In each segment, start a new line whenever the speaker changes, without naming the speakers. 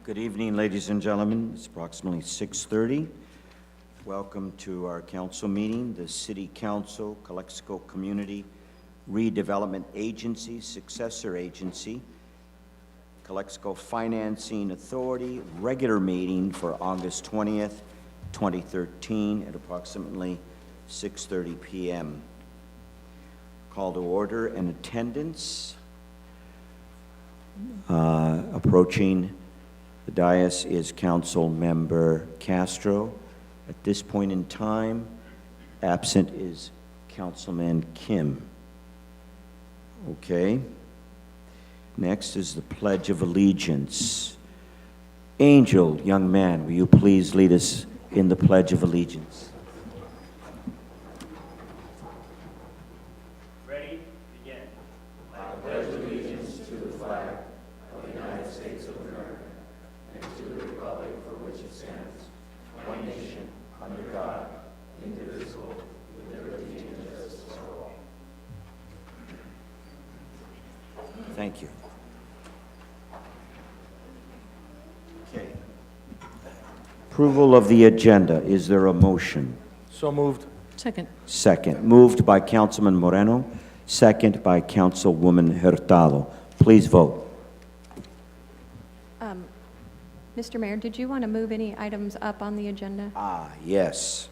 Good evening, ladies and gentlemen. It's approximately 6:30. Welcome to our council meeting, the City Council, Calexico Community Redevelopment Agency, successor agency, Calexico Financing Authority, regular meeting for August 20th, 2013 at approximately 6:30 p.m. Call to order and attendance. Approaching the dais is Council Member Castro. At this point in time, absent is Councilman Kim. Okay. Next is the Pledge of Allegiance. Angel, young man, will you please lead us in the Pledge of Allegiance?
Ready? Begin.
I pledge allegiance to the flag of the United States of America and to the republic for which it stands, one nation, under God, indivisible, with liberty and justice for all.
Thank you. Okay. Approval of the agenda. Is there a motion?
So moved.
Second.
Second. Moved by Councilman Moreno, second by Councilwoman Hurtado. Please vote.
Mr. Mayor, did you want to move any items up on the agenda?
Yes.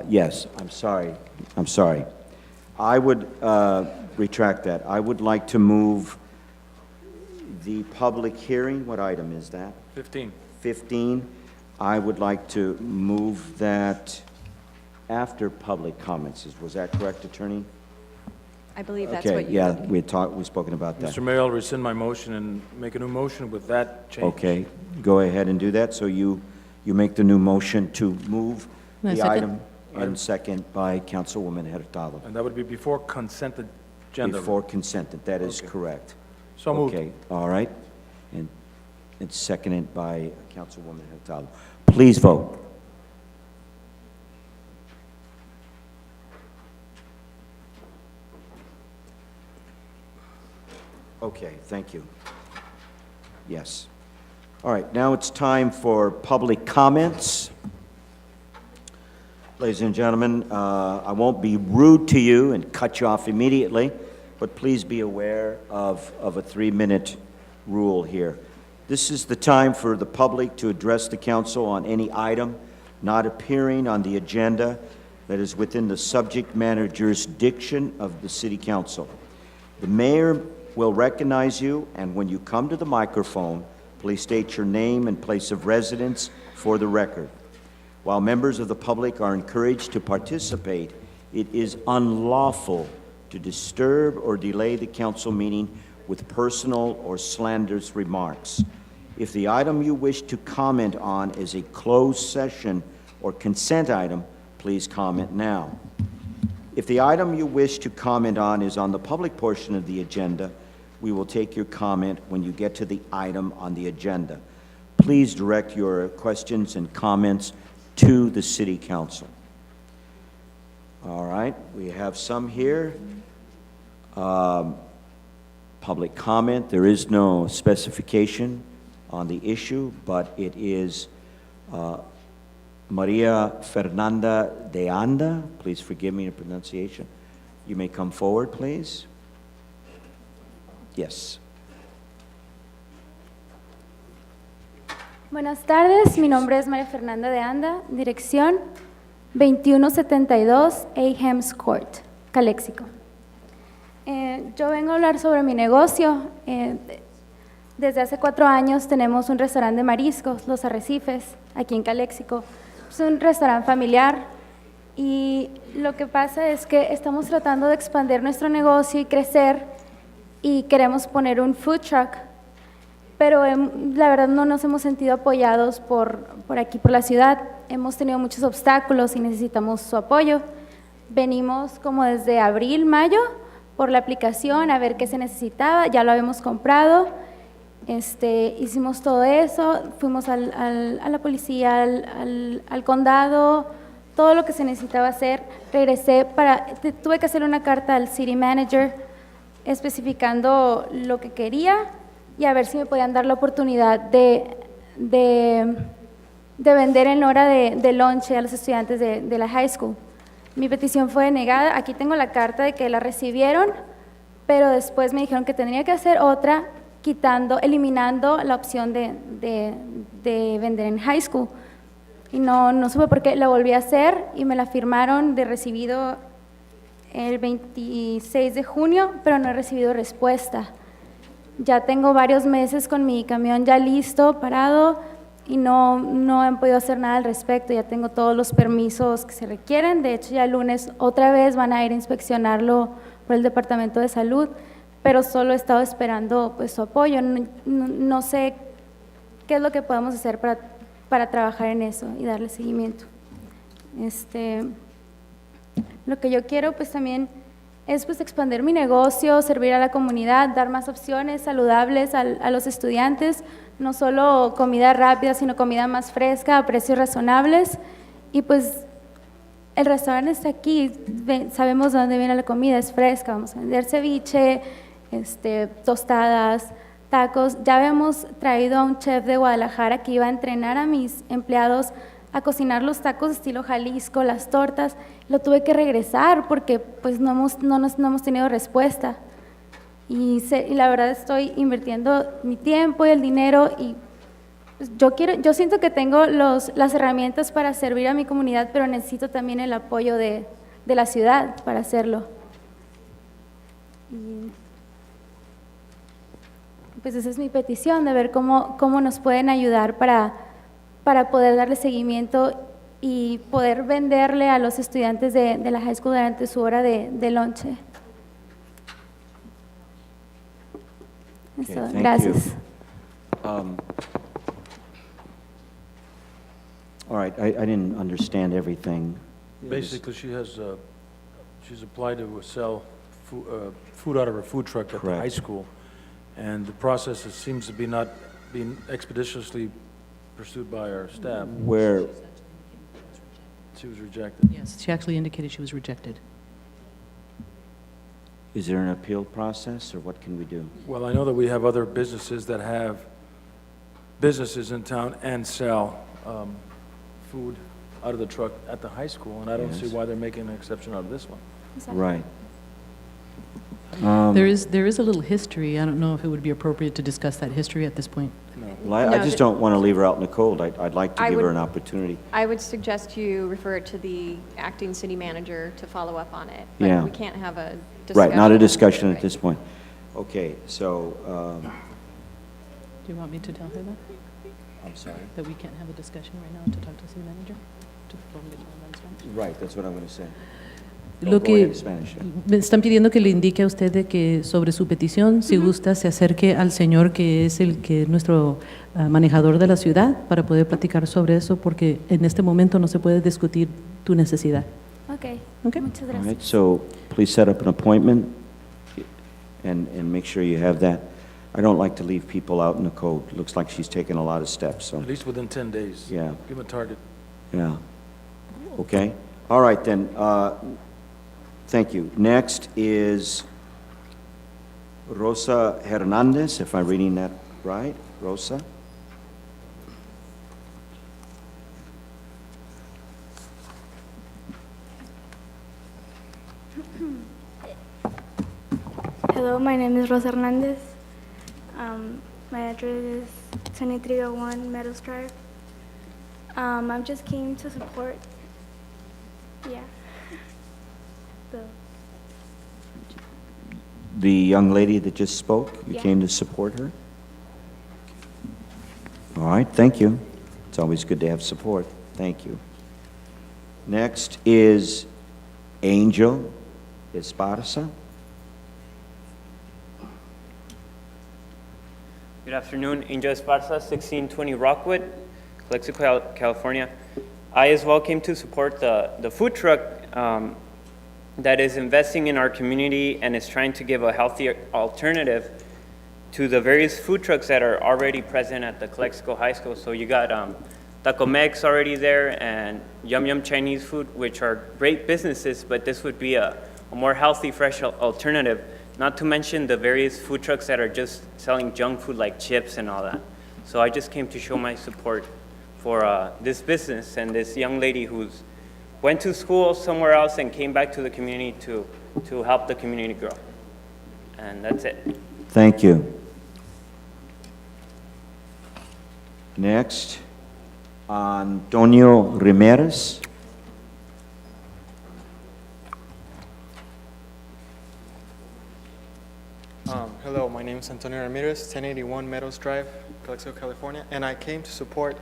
Yes, I'm sorry. I would retract that. I would like to move the public hearing. What item is that?
15.
15. I would like to move that after public comments. Was that correct, Attorney?
I believe that's
Okay,
what you...
yeah, we've spoken about that.
Mr. Mayor, I'll rescind my motion and make a new motion with that change.
Okay, go ahead and do that. So you make the new motion to move
No,
the
second.
item, and second by Councilwoman Hurtado.
And that would be before consent agenda.
Before consented, that is
Okay.
correct.
So moved.
Okay, all right. And it's seconded by Councilwoman Hurtado. Please vote. Okay, thank you. Yes. All right, now it's time for public comments. Ladies and gentlemen, I won't be rude to you and cut you off immediately, but please be aware of a 3-minute rule here. This is the time for the public to address the council on any item not appearing on the agenda that is within the subject matter jurisdiction of the City Council. The mayor will recognize you, and when you come to the microphone, please state your name and place of residence for the record. While members of the public are encouraged to participate, it is unlawful to disturb or delay the council meeting with personal or slanderous remarks. If the item you wish to comment on is a closed session or consent item, please comment now. If the item you wish to comment on is on the public portion of the agenda, we will take your comment when you get to the item on the agenda. Please direct your questions and comments to the City Council. All right, we have some here. Public comment. There is no specification on the issue, but it is Maria Fernanda de Anda. Please forgive me the pronunciation. You may come forward, please. Yes.
Buenas tardes, mi nombre es María Fernanda de Anda, dirección 2172 Ahems Court, Calexico. Yo vengo a hablar sobre mi negocio. Desde hace 4 años tenemos un restaurante de mariscos, Los Arrecifes, aquí en Calexico. Es un restaurante familiar y lo que pasa es que estamos tratando de expandir nuestro negocio y crecer y queremos poner un food truck, pero la verdad no nos hemos sentido apoyados por aquí, por la ciudad. Hemos tenido muchos obstáculos y necesitamos su apoyo. Venimos como desde abril, mayo, por la aplicación a ver qué se necesitaba, ya lo habíamos comprado, hicimos todo eso, fuimos a la policía, al condado, todo lo que se necesitaba hacer. Regresé tuve que hacer una carta al city manager especificando lo que quería y a ver si me podían dar la oportunidad de de vender en hora de lonche a los estudiantes de la high school. Mi petición fue denegada. Aquí tengo la carta de que la recibieron, pero después me dijeron que tendría que hacer otra, eliminando la opción de vender en high school. Y no supe por qué, la volví a hacer y me la firmaron de recibido el 26 de junio, pero no he recibido respuesta. Ya tengo varios meses con mi camión ya listo, parado, y no han podido hacer nada al respecto. Ya tengo todos los permisos que se requieren. De hecho, ya el lunes otra vez van a ir a inspeccionarlo por el Departamento de Salud, pero solo he estado esperando pues su apoyo. No sé qué es lo que podemos hacer para trabajar en eso y darle seguimiento. Lo que yo quiero pues también es pues expandir mi negocio, servir a la comunidad, dar más opciones saludables a los estudiantes, no solo comida rápida, sino comida más fresca a precios razonables. Y pues el restaurante está aquí, sabemos de dónde viene la comida, es fresca, vamos a vender ceviche, tostadas, tacos. Ya habíamos traído a un chef de Guadalajara que iba a entrenar a mis empleados a cocinar los tacos estilo Jalisco, las tortas. Lo tuve que regresar porque pues no hemos tenido respuesta. Y la verdad estoy invirtiendo mi tiempo y el dinero y pues, yo siento que tengo las herramientas para servir a mi comunidad, pero necesito también el apoyo de la ciudad para hacerlo. Y pues esa es mi petición, de ver cómo nos pueden ayudar para poder darle seguimiento y poder venderle a los estudiantes de la high school durante su hora de lonche.
Okay,
Eso,
thank
gracias.
you. All right, I didn't understand everything.
Basically, she's applied to sell food out of her food truck at the high
Correct.
school, and the process seems to be not being expeditiously pursued by our staff.
Where,
She was rejected.
Yes, she actually indicated she was rejected.
is there an appeal process, or what can we do?
Well, I know that we have other businesses that have businesses in town and sell food out of the truck at the high school, and I don't see
Yes.
why they're making an exception out of this one.
Right.
There is a little history. I don't know if it would be appropriate to discuss that history at this point.
Well, I
No,
just
the-
don't want to leave her out in the cold. I'd like to
I
give her
would-
an opportunity.
I would suggest you refer it to the acting city manager to follow up on it.
Yeah.
But we can't have a discussion.
Right, not a discussion at
Right.
this point. Okay, so,
Do you want me to tell her that?
I'm sorry.
That we can't have a discussion right now to talk to the city manager?
Right, that's what I'm going to say.
Lo
Go ahead,
que
Spanish, yeah.
me están pidiendo que le indique a usted de que sobre su petición, si gusta, se acerque al señor que es nuestro manejador de la ciudad para poder platicar sobre eso, porque en este momento no se puede discutir tu necesidad.
Ok,
Ok.
muchas
All
gracias.
right, so please set up an appointment and make sure you have that. I don't like to leave people out in the cold. Looks like she's taken a lot of steps, so,
At least within 10 days.
Yeah.
Give them a target.
yeah. Okay, all right then, thank you. Next is Rosa Hernandez, if I'm reading that right. Rosa?
Hello, my name is Rosa Hernandez. My address is 2301 Meadows Drive. I'm just came to support, yeah.
The young lady that just spoke, you
Yeah.
came to support her? All right, thank you. It's always good to have support. Thank you. Next is Angel Esparza.
Good afternoon, Angel Esparza, 1620 Rockwood, Calexico, California. I as well came to support the food truck that is investing in our community and is trying to give a healthy alternative to the various food trucks that are already present at the Calexico High School. So you got Taco Mex already there and Yum Yum Chinese food, which are great businesses, but this would be a more healthy, fresh alternative. Not to mention the various food trucks that are just selling junk food like chips and all that. So I just came to show my support for this business and this young lady who's went to school somewhere else and came back to the community to help the community grow. And that's it.
Thank you. Next, Antonio Ramirez.
Hello, my name is Antonio Ramirez, 1081 Meadows Drive, Calexico, California, and I came to support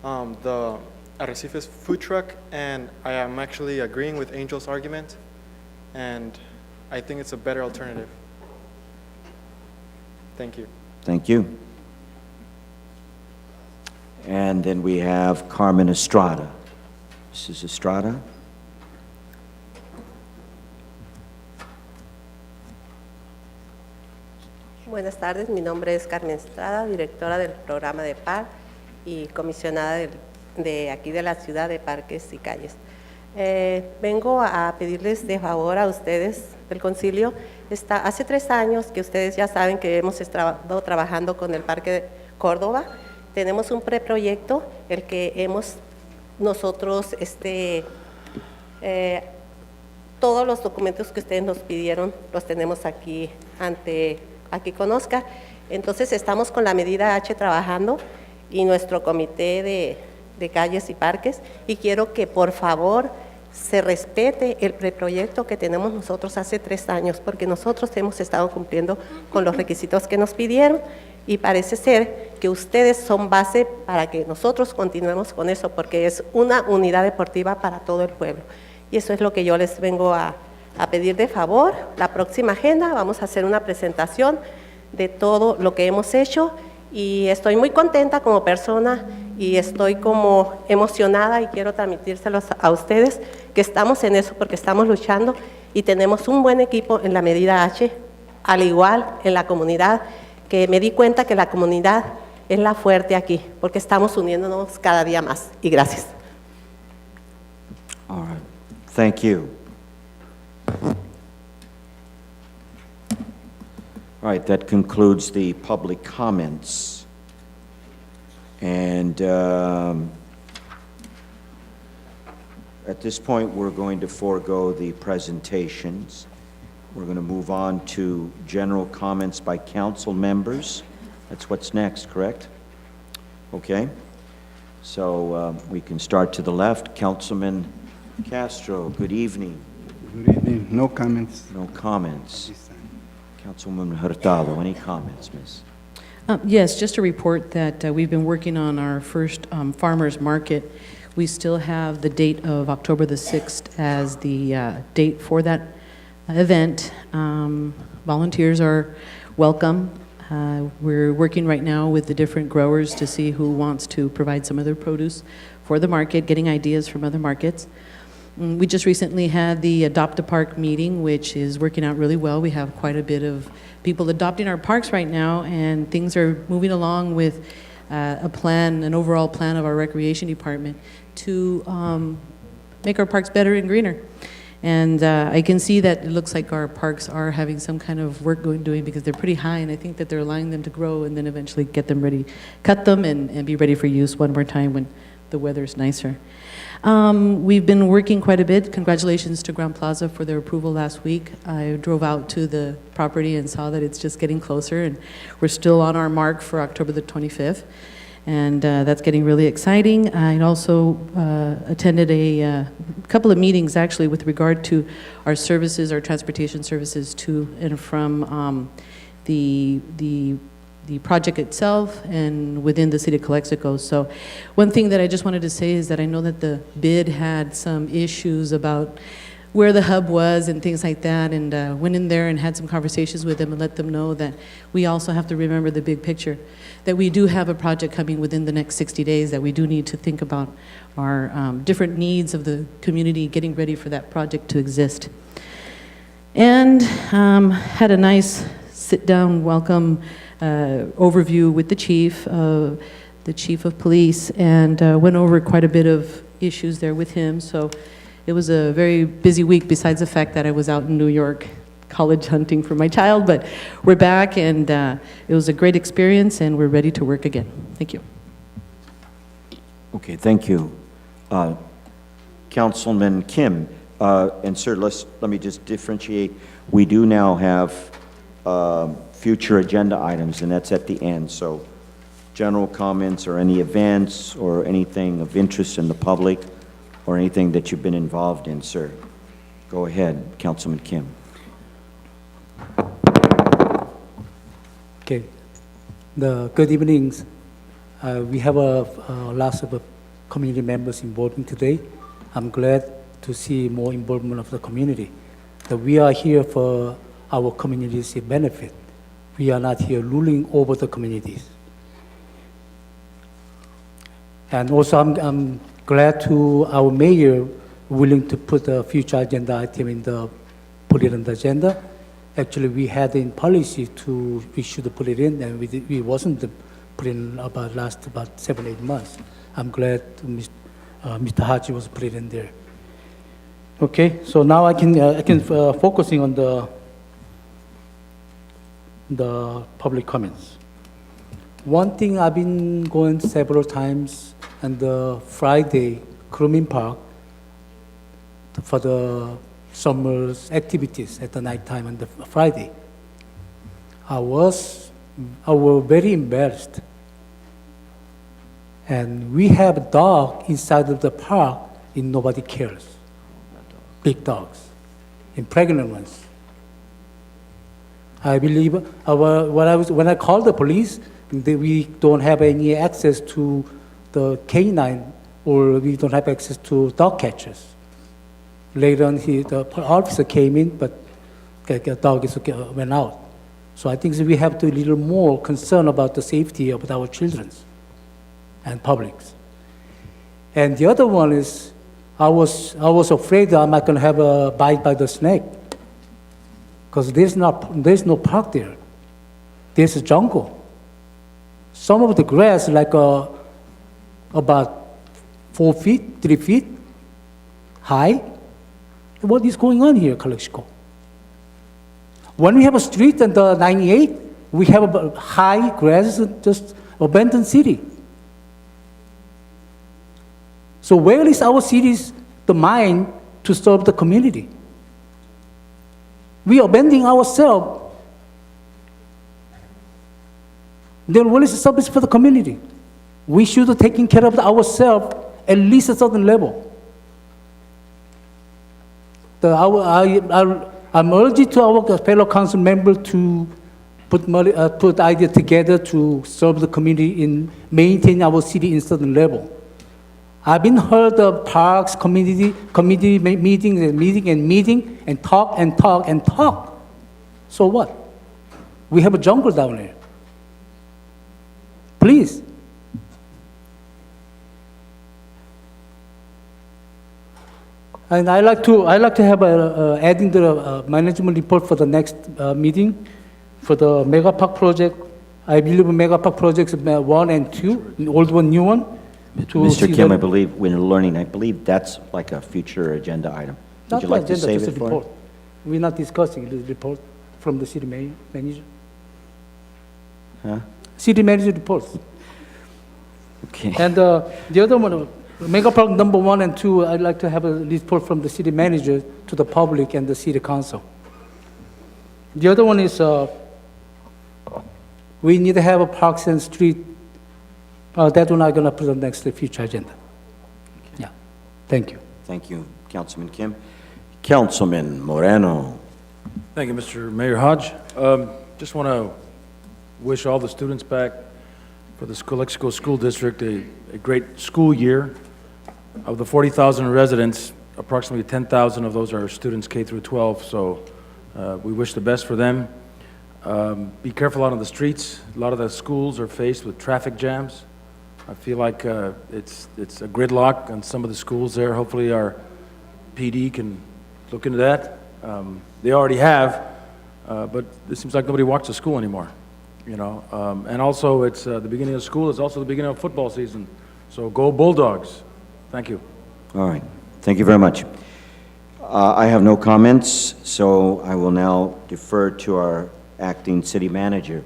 the Arrecifes food truck, and I am actually agreeing with Angel's argument, and I think it's a better alternative. Thank you.
Thank you. And then we have Carmen Estrada. Mrs. Estrada?
Buenas tardes, mi nombre es Carmen Estrada, directora del programa de PAR y comisionada de aquí de la ciudad de Parques y Calles. Vengo a pedirles de favor a ustedes del concilio. Hace 3 años que ustedes ya saben que hemos estado trabajando con el Parque de Córdoba. Tenemos un preproyecto, el que hemos nosotros, todos los documentos que ustedes nos pidieron los tenemos aquí aquí con Oscar. Entonces estamos con la medida H trabajando y nuestro comité de calles y parques, y quiero que por favor se respete el preproyecto que tenemos nosotros hace 3 años, porque nosotros hemos estado cumpliendo con los requisitos que nos pidieron y parece ser que ustedes son base para que nosotros continuemos con eso, porque es una unidad deportiva para todo el pueblo. Y eso es lo que yo les vengo a pedir de favor. La próxima agenda vamos a hacer una presentación de todo lo que hemos hecho y estoy muy contenta como persona y estoy como emocionada y quiero transmitírselos a ustedes que estamos en eso porque estamos luchando y tenemos un buen equipo en la medida H, al igual en la comunidad, que me di cuenta que la comunidad es la fuerte aquí porque estamos uniéndonos cada día más. Y gracias.
All right. Thank you. All right, that concludes the public comments. And at this point, we're going to forego the presentations. We're going to move on to general comments by council members. That's what's next, correct? Okay. So we can start to the left. Councilman Castro, good evening.
Good evening. No comments.
No comments. Councilwoman Hurtado, any comments, miss?
Yes, just to report that we've been working on our first farmers market. We still have the date of October the 6th as the date for that event. Volunteers are welcome. We're working right now with the different growers to see who wants to provide some of their produce for the market, getting ideas from other markets. We just recently had the Adopt a Park meeting, which is working out really well. We have quite a bit of people adopting our parks right now, and things are moving along with a plan, an overall plan of our recreation department to make our parks better and greener. And I can see that it looks like our parks are having some kind of work doing because they're pretty high, and I think that they're allowing them to grow and then eventually get them ready, cut them and be ready for use one more time when the weather's nicer. We've been working quite a bit. Congratulations to Grand Plaza for their approval last week. I drove out to the property and saw that it's just getting closer, and we're still on our mark for October the 25th. And that's getting really exciting. I also attended a couple of meetings, actually, with regard to our services, our transportation services to and from the project itself and within the city of Calexico. So one thing that I just wanted to say is that I know that the bid had some issues about where the hub was and things like that, and went in there and had some conversations with them and let them know that we also have to remember the big picture, that we do have a project coming within the next 60 days, that we do need to think about our different needs of the community getting ready for that project to exist. And had a nice sit-down welcome overview with the chief of police, and went over quite a bit of issues there with him. So it was a very busy week, besides the fact that I was out in New York college hunting for my child, but we're back, and it was a great experience, and we're ready to work again. Thank you.
Okay, thank you. Councilman Kim, and sir, let me just differentiate. We do now have future agenda items, and that's at the end. So general comments or any events or anything of interest in the public or anything that you've been involved in, sir. Go ahead, Councilman Kim.
Okay. Good evenings. We have lots of community members involving today. I'm glad to see more involvement of the community. That we are here for our community's benefit. We are not here ruling over the communities. And also, I'm glad to our mayor willing to put a future agenda item put it on the agenda. Actually, we had in policy we should put it in, and we wasn't put in about 7-8 months. I'm glad Mr. Haji was put it in there. Okay, so now I can focusing on the public comments. One thing I've been going several times on the Friday, Crumin Park, for the summer activities at the nighttime on the Friday. I was very embarrassed. And we have a dog inside of the park and nobody cares. Big dogs, and pregnant ones. I believe when I called the police, we don't have any access to the canine, or we don't have access to dog catchers. Later on, the officer came in, but the dog went out. So I think we have to be a little more concerned about the safety of our children and publics. And the other one is, I was afraid that I'm not going to have a bite by the snake, because there's no park there. There's a jungle. Some of the grass like about 4 feet, 3 feet high. What is going on here, Calexico? When we have a street in the 98, we have a high grass, just abandoned city. So where is our city's the mind to serve the community? We are abandoning ourselves. Then what is the service for the community? We should have taken care of ourselves at least a certain level. I'm urging to our fellow council members to put ideas together to serve the community in maintaining our city in certain level. I've been heard of parks, community meeting and talk. So what? We have a jungle down there. Please. And I like to have adding the management report for the next meeting for the mega park project. I believe mega park projects 1 and 2, the old one, new one.
Mr. Kim, I believe when learning, I believe that's like a future agenda item. Would you like to save it for?
We're not discussing the report from the city manager.
Huh?
City manager reports.
Okay.
And the other one, mega park number 1 and 2, I'd like to have a report from the city manager to the public and the city council. The other one is we need to have a parks and street. That one I'm going to put on next future agenda. Yeah, thank you.
Thank you, Councilman Kim. Councilman Moreno.
Thank you, Mr. Mayor Hodge. Just want to wish all the students back for the Calexico School District a great school year. Of the 40,000 residents, approximately 10,000 of those are students K through 12, so we wish the best for them. Be careful out on the streets. A lot of the schools are faced with traffic jams. I feel like it's a gridlock on some of the schools there. Hopefully our PD can look into that. They already have, but it seems like nobody walks to school anymore, you know. And also it's the beginning of school. It's also the beginning of football season. So go Bulldogs. Thank you.
All right. Thank you very much. I have no comments, so I will now defer to our acting city manager.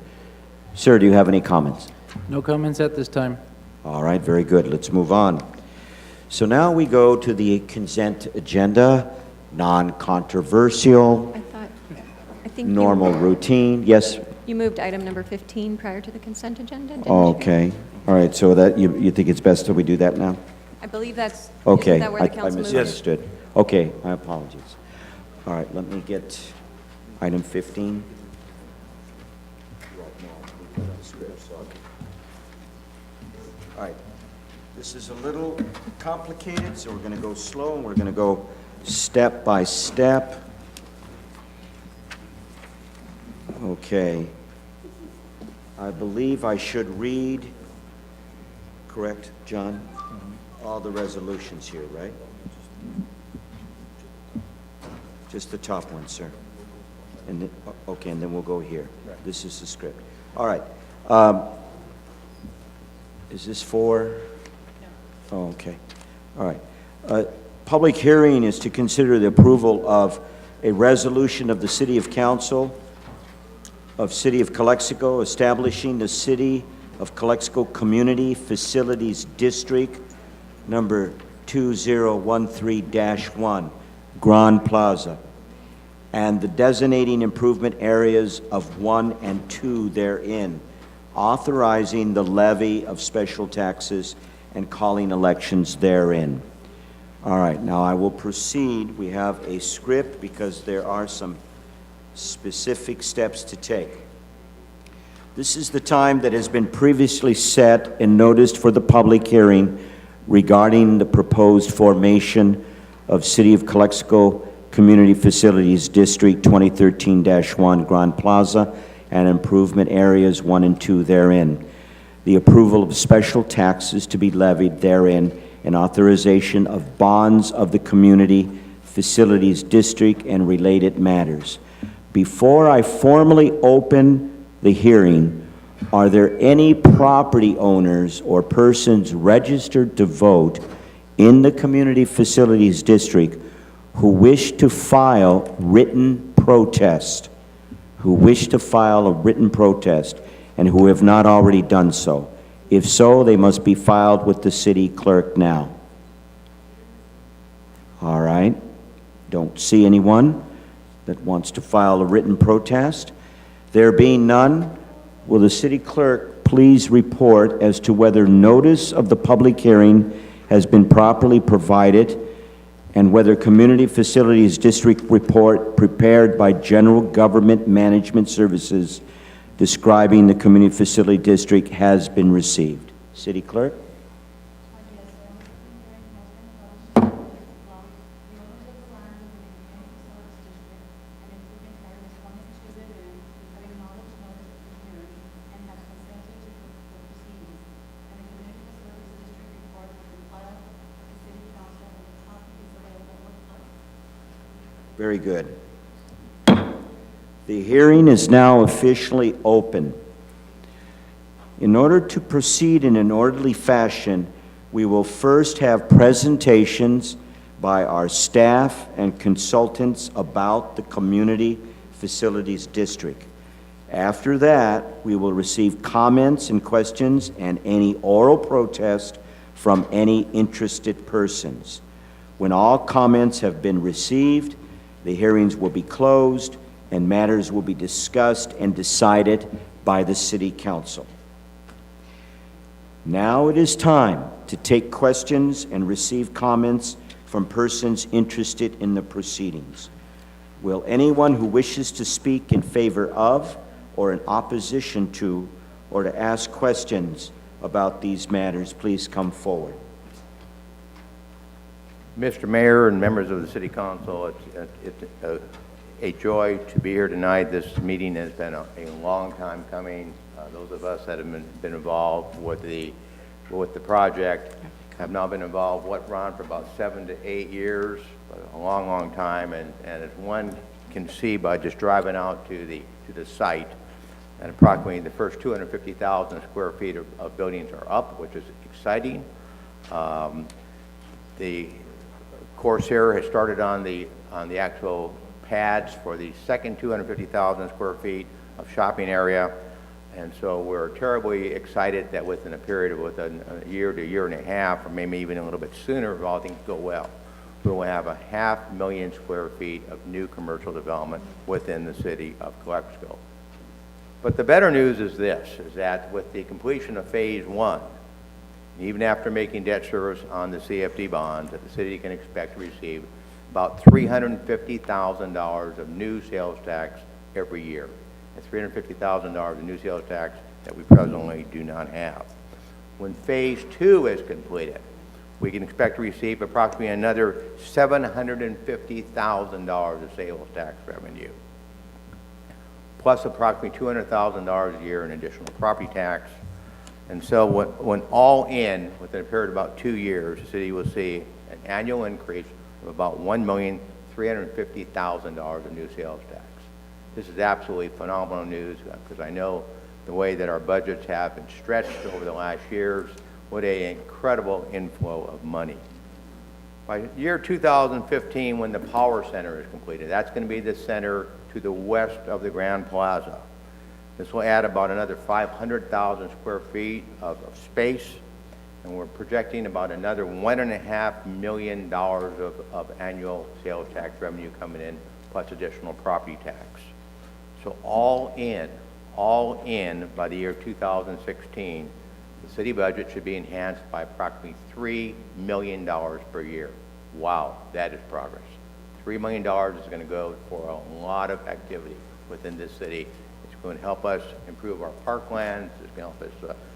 Sir, do you have any comments?
No comments at this time.
All right, very good. Let's move on. So now we go to the consent agenda, non-controversial,
I think
normal routine. Yes?
you moved item number 15 prior to the consent agenda, didn't you?
Okay. All right, so that, you think it's best that we do that now?
I believe that's,
Okay.
isn't that where the
I
council moved?
misunderstood. Okay, my apologies. All right, let me get item 15. All right, this is a little complicated, so we're going to go slow, and we're going to go step by step. Okay. I believe I should read, correct, John? All the resolutions here, right? Just the top one, sir. And then, okay, and then we'll go here. This is the script. All right. Is this for? No. Oh, okay. All right. Public hearing is to consider the approval of a resolution of the City of Council of City of Calexico establishing the City of Calexico Community Facilities District number 2013-1, Grand Plaza, and the designating improvement areas of 1 and 2 therein, authorizing the levy of special taxes and calling elections therein. All right, now I will proceed. We have a script because there are some specific steps to take. This is the time that has been previously set and noticed for the public hearing regarding the proposed formation of City of Calexico Community Facilities District 2013-1 Grand Plaza and improvement areas 1 and 2 therein, the approval of special taxes to be levied therein, and authorization of bonds of the Community Facilities District and related matters. Before I formally open the hearing, are there any property owners or persons registered to vote in the Community Facilities District who wish to file written protest, and who have not already done so? If so, they must be filed with the city clerk now. All right. Don't see anyone that wants to file a written protest. There being none, will the city clerk please report as to whether notice of the public hearing has been properly provided, and whether Community Facilities District report prepared by General Government Management Services describing the Community Facility District has been received? City clerk? Very good. The hearing is now officially open. In order to proceed in an orderly fashion, we will first have presentations by our staff and consultants about the Community Facilities District. After that, we will receive comments and questions and any oral protest from any interested persons. When all comments have been received, the hearings will be closed and matters will be discussed and decided by the City Council. Now it is time to take questions and receive comments from persons interested in the proceedings. Will anyone who wishes to speak in favor of or in opposition to or to ask questions about these matters please come forward?
Mr. Mayor and members of the City Council, it's a joy to be here tonight. This meeting has been a long time coming. Those of us that have been involved with the project have now been involved, Ron, for about 7 to 8 years, a long, long time. And as one can see by just driving out to the site, and approximately the first 250,000 square feet of buildings are up, which is exciting. The Corsair has started on the on the actual pads for the second 250,000 square feet of shopping area. And so we're terribly excited that within a period of within a year to year and a half, or maybe even a little bit sooner if all things go well, we will have 500,000 square feet of new commercial development within the city of Calexico. But the better news is this, is that with the completion of phase one, even after making debt service on the CFD bonds, that the city can expect to receive about $350,000 of new sales tax every year. That's $350,000 of new sales tax that we presently do not have. When phase two is completed, we can expect to receive approximately another $750,000 of sales tax revenue, plus approximately $200,000 a year in additional property tax. And so when all in, within a period of about 2 years, the city will see an annual increase of about $1,350,000 of new sales tax. This is absolutely phenomenal news because I know the way that our budgets have been stretched over the last years. What an incredible inflow of money. By year 2015, when the Power Center is completed, that's going to be the center to the west of the Grand Plaza. This will add about another 500,000 square feet of space, and we're projecting about another $1.5 million of annual sales tax revenue coming in, plus additional property tax. So all in, by the year 2016, the city budget should be enhanced by approximately $3 million per year. Wow, that is progress. $3 million is going to go for a lot of activity within this city. It's going to help us improve our parklands. It's going to help us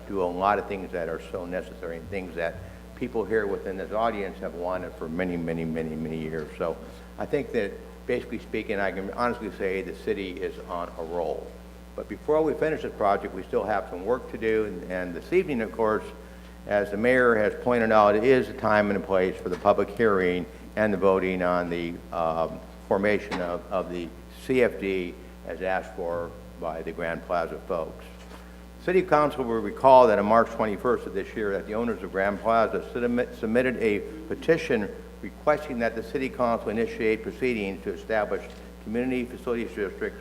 do a lot of things that are so necessary and things that people here within this audience have wanted for many, many, many, many years. So I think that basically speaking, I can honestly say the city is on a roll. But before we finish this project, we still have some work to do. And this evening, of course, as the mayor has pointed out, it is a time and a place for the public hearing and the voting on the formation of the CFD as asked for by the Grand Plaza folks. City Council will recall that on March 21st of this year that the owners of Grand Plaza submitted a petition requesting that the City Council initiate proceedings to establish Community Facilities District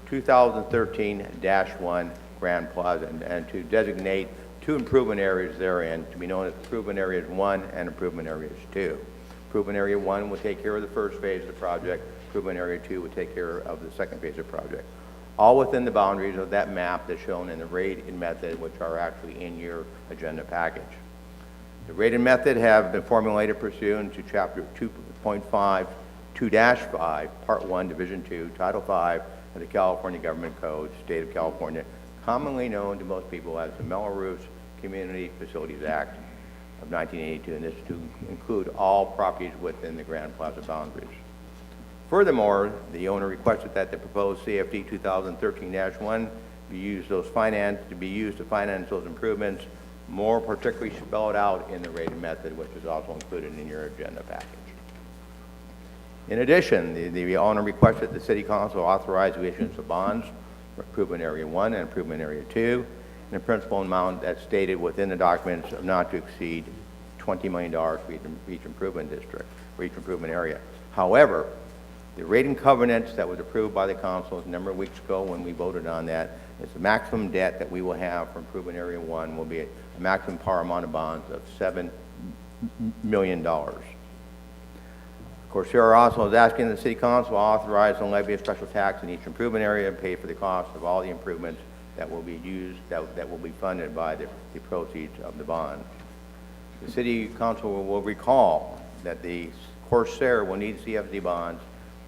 2013-1 Grand Plaza and to designate 2 improvement areas therein to be known as Improvement Areas 1 and Improvement Areas 2. Improvement Area 1 will take care of the first phase of the project. Improvement Area 2 will take care of the second phase of the project. All within the boundaries of that map that's shown in the rate and method, which are actually in your agenda package. The rate and method have been formulated pursuant to Chapter 2.5, 2-5, Part 1, Division 2, Title 5 of the California Government Code, State of California, commonly known to most people as the Melrose Community Facilities Act of 1982, and this to include all properties within the Grand Plaza boundaries. Furthermore, the owner requested that the proposed CFD 2013-1 be used to finance those improvements, more particularly spelled out in the rate and method, which is also included in your agenda package. In addition, the owner requested the City Council authorize the issuance of bonds for Improvement Area 1 and Improvement Area 2, and a principal amount that's stated within the documents of not to exceed $20 million for each improvement district, for each improvement area. However, the rating covenants that was approved by the council a number of weeks ago when we voted on that is the maximum debt that we will have for Improvement Area 1 will be a maximum par amount of bonds of $7 million. Of course, here also is asking the City Council authorize and levy a special tax in each improvement area and pay for the cost of all the improvements that will be used, that will be funded by the proceeds of the bond. The City Council will recall that the Corsair will need CFD bonds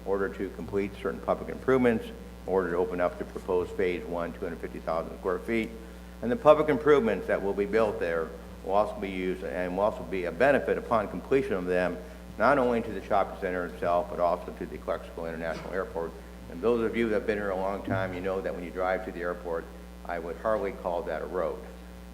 in order to complete certain public improvements, in order to open up the proposed phase 1, 250,000 square feet. And the public improvements that will be built there will also be used and will also be a benefit upon completion of them, not only to the shopping center itself, but also to the Calexico International Airport. And those of you that have been here a long time, you know that when you drive to the airport, I would hardly call that a road.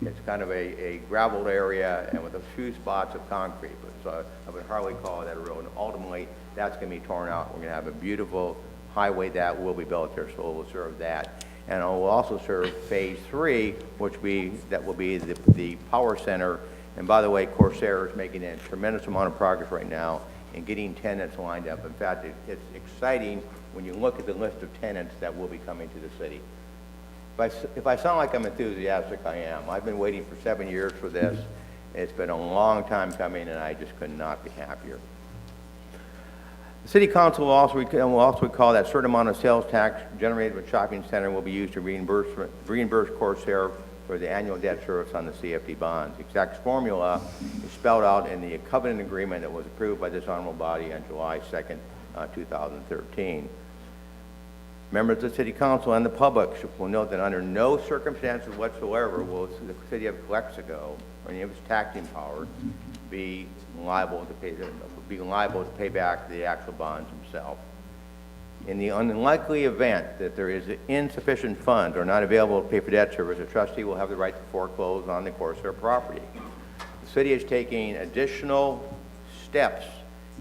It's kind of a graveled area and with a few spots of concrete, but I would hardly call that a road. And ultimately, that's going to be torn out. We're going to have a beautiful highway that will be built there, so it will serve that. And it will also serve phase 3, which will be the power center. And by the way, Corsair is making a tremendous amount of progress right now in getting tenants lined up. In fact, it's exciting when you look at the list of tenants that will be coming to the city. If I sound like I'm enthusiastic, I am. I've been waiting for 7 years for this. It's been a long time coming, and I just could not be happier. The City Council will also recall that a certain amount of sales tax generated with shopping center will be used to reimburse Corsair for the annual debt service on the CFD bonds. The exact formula is spelled out in the covenant agreement that was approved by this honorable body on July 2nd, 2013. Members of the City Council and the public will note that under no circumstances whatsoever will the City of Calexico or any of its taxing power be liable to pay back the actual bonds themselves. In the unlikely event that there is insufficient funds or not available to pay for debt service, a trustee will have the right to foreclose on the Corsair property. The city is taking additional steps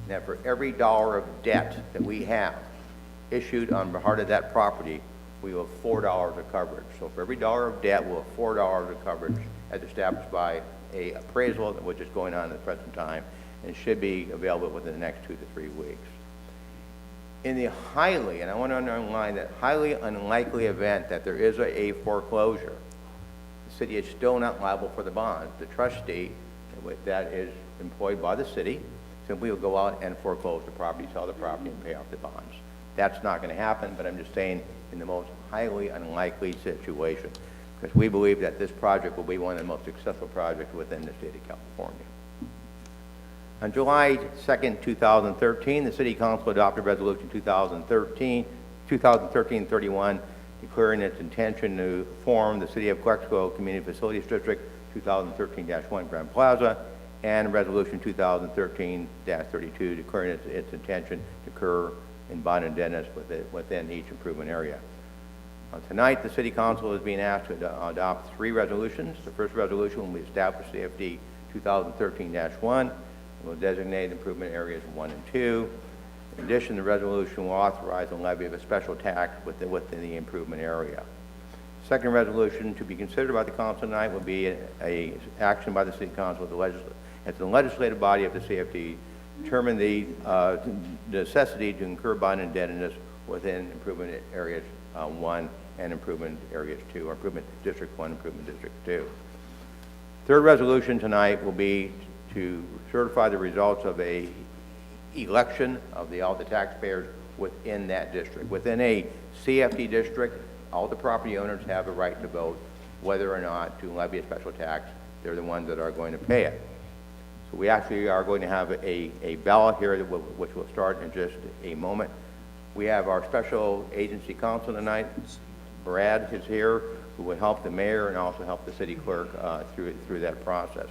that for every dollar of debt that we have issued on behalf of that property, we will have $4 of coverage. So for every dollar of debt, we'll have $4 of coverage as established by an appraisal which is going on at the present time and should be available within the next 2 to 3 weeks. In the highly, and I want to underline that, highly unlikely event that there is a foreclosure, the city is still not liable for the bonds. The trustee that is employed by the city simply will go out and foreclose the property, sell the property, and pay off the bonds. That's not going to happen, but I'm just saying in the most highly unlikely situation, because we believe that this project will be one of the most successful projects within the state of California. On July 2nd, 2013, the City Council adopted Resolution 2013-31, declaring its intention to form the City of Calexico Community Facilities District 2013-1 Grand Plaza, and Resolution 2013-32, declaring its intention to occur in bond and dentists within each improvement area. Tonight, the City Council is being asked to adopt 3 resolutions. The first resolution will be establish CFD 2013-1. Will designate improvement areas 1 and 2. In addition, the resolution will authorize the levy of a special tax within the improvement area. Second resolution to be considered by the council tonight will be a action by the City Council as the legislative body of the CFD determine the necessity to incur bond indebtedness within improvement areas 1 and improvement areas 2, or improvement district 1, improvement district 2. Third resolution tonight will be to certify the results of a election of all the taxpayers within that district. Within a CFD district, all the property owners have a right to vote whether or not to levy a special tax. They're the ones that are going to pay it. So we actually are going to have a ballot here which will start in just a moment. We have our special agency counsel tonight. Brad is here, who will help the mayor and also help the city clerk through that process.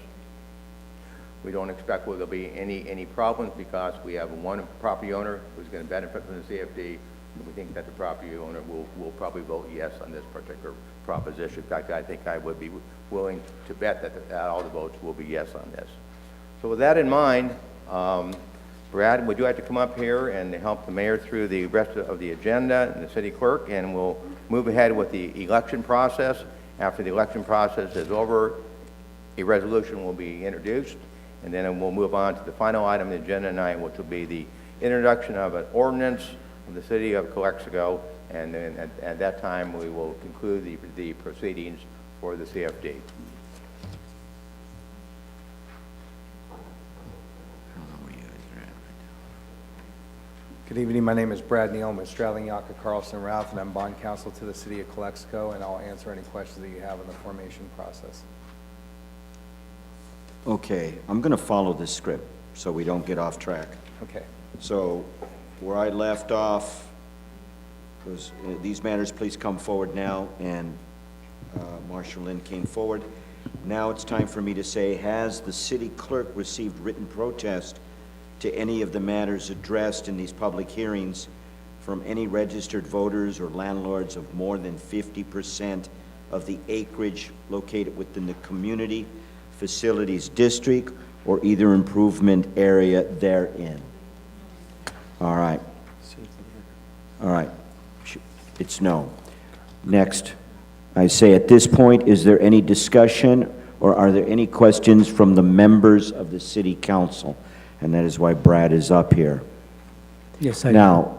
We don't expect there'll be any problems because we have one property owner who's going to benefit from the CFD. And we think that the property owner will probably vote yes on this particular proposition. In fact, I think I would be willing to bet that all the votes will be yes on this. So with that in mind, Brad, would you like to come up here and help the mayor through the rest of the agenda and the city clerk, and we'll move ahead with the election process. After the election process is over, a resolution will be introduced, and then we'll move on to the final item on the agenda tonight, which will be the introduction of an ordinance of the City of Calexico, and then at that time we will conclude the proceedings for the CFD.
Good evening. My name is Brad Neal. I'm with Stradling, Yaka, Carlson, Ralph, and I'm bond counsel to the City of Calexico, and I'll answer any questions that you have in the formation process.
Okay, I'm going to follow this script so we don't get off track.
Okay.
So where I left off was these matters please come forward now, and Marshall Lynn came forward. Now it's time for me to say, has the city clerk received written protest to any of the matters addressed in these public hearings from any registered voters or landlords of more than 50% of the acreage located within the community facilities district or either improvement area therein? All right. All right. It's no. Next, I say at this point, is there any discussion or are there any questions from the members of the City Council? and that is why Brad is up here.
Yes, I
Now,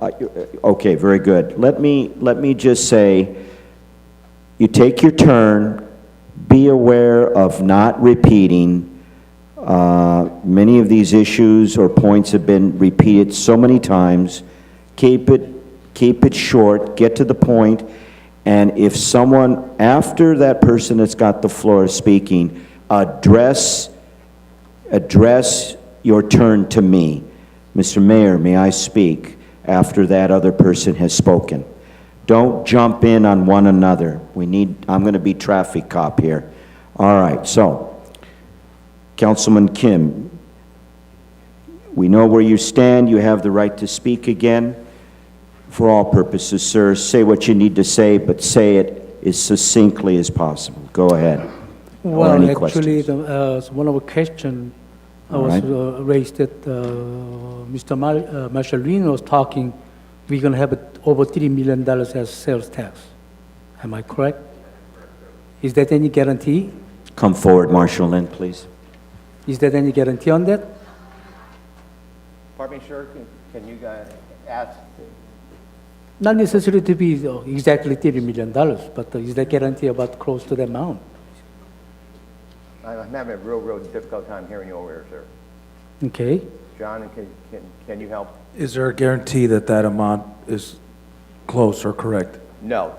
okay, very good. Let me just say, you take your turn, be aware of not repeating. Many of these issues or points have been repeated so many times. Keep it short, get to the point, and if someone, after that person that's got the floor is speaking, address your turn to me. Mr. Mayor, may I speak after that other person has spoken? Don't jump in on one another. I'm going to be traffic cop here. All right, so, Councilman Kim, we know where you stand. You have the right to speak again. For all purposes, sir, say what you need to say, but say it as succinctly as possible. Go ahead. Or
Well,
any
actually,
questions.
one of the questions
All
was
right.
raised that Mr. Marshallino was talking, we're going to have over $3 million as sales tax. Am I correct? Is that any guarantee?
Come forward, Marshall Lynn, please.
Is there any guarantee on that?
Pardon me, sir, can you guys ask?
Not necessarily to be exactly $30 million, but is there guarantee about close to the amount?
I'm having a real difficult time hearing you over here, sir.
Okay.
John, can you help?
Is there a guarantee that that amount is close or correct?
No,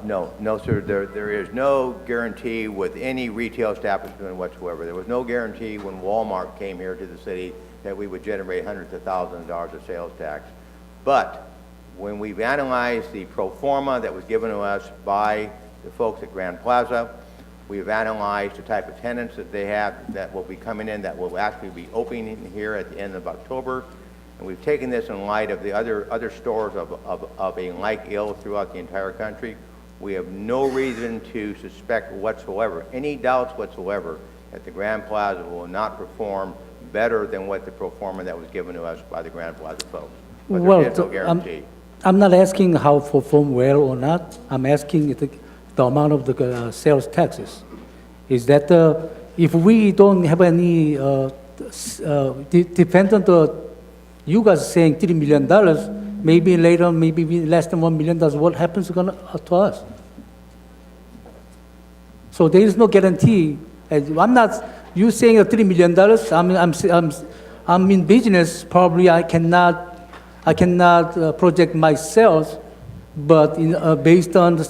sir. There is no guarantee with any retail establishment whatsoever. There was no guarantee when Walmart came here to the city that we would generate hundreds of thousands of dollars of sales tax. But when we've analyzed the pro forma that was given to us by the folks at Grand Plaza, we've analyzed the type of tenants that they have that will be coming in, that will actually be opening here at the end of October. And we've taken this in light of the other stores of a like ill throughout the entire country. We have no reason to suspect whatsoever, any doubts whatsoever, that the Grand Plaza will not perform better than what the pro forma that was given to us by the Grand Plaza folks. But there is no guarantee.
I'm not asking how perform well or not. I'm asking the amount of the sales taxes. Is that if we don't have any dependent, you guys saying $3 million, maybe later, maybe less than $1 million, what happens to us? So there is no guarantee. I'm not, you saying $3 million, I'm in business, probably I cannot project my sales, but based on the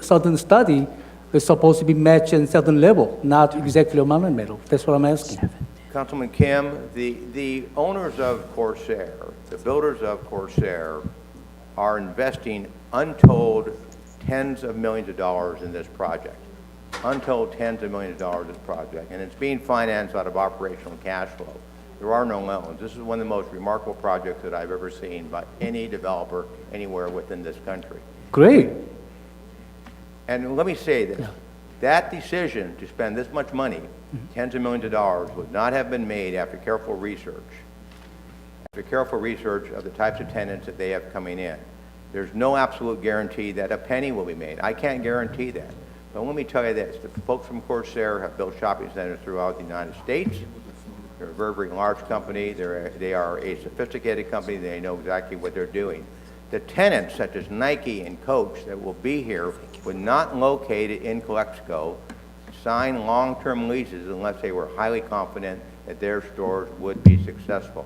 certain study, it's supposed to be matched in certain level, not exactly amount of metal. That's what I'm asking.
Councilman Kim, the owners of Corsair, the builders of Corsair, are investing untold tens of millions of dollars in this project. Untold tens of millions of dollars in this project, and it's being financed out of operational cash flow. There are no loans. This is one of the most remarkable projects that I've ever seen by any developer anywhere within this country.
Great.
And let me say this, that decision to spend this much money, tens of millions of dollars, would not have been made after careful research of the types of tenants that they have coming in. There's no absolute guarantee that a penny will be made. I can't guarantee that. But let me tell you this, the folks from Corsair have built shopping centers throughout the United States. They're a very large company. They are a sophisticated company. They know exactly what they're doing. The tenants, such as Nike and Coach, that will be here would not locate in Calexico, sign long-term leases unless they were highly confident that their stores would be successful.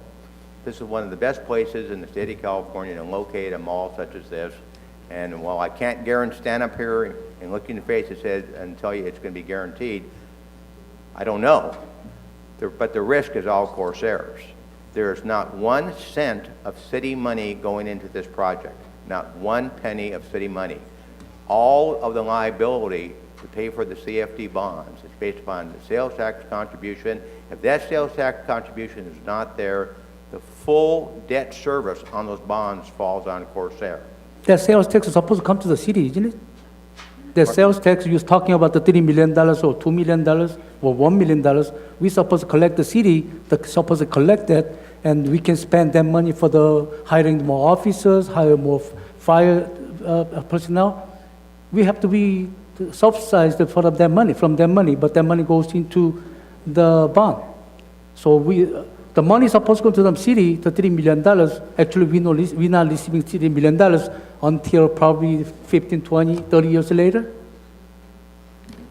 This is one of the best places in the state of California to locate a mall such as this. And while I can't stand up here and look you in the face and tell you it's going to be guaranteed, I don't know. But the risk is all Corsairs. There is not 1 cent of city money going into this project, not 1 penny of city money. All of the liability to pay for the CFD bonds is based upon the sales tax contribution. If that sales tax contribution is not there, the full debt service on those bonds falls on Corsair.
That sales tax is supposed to come to the city, isn't it? The sales tax, you're talking about the $3 million or $2 million or $1 million. We're supposed to collect the city, supposed to collect that, and we can spend that money for the hiring more officers, hire more fire personnel. We have to be subsidized for that money, but that money goes into the bond. So the money is supposed to go to the city, the $3 million. Actually, we're not receiving $3 million until probably 15, 20, 30 years later.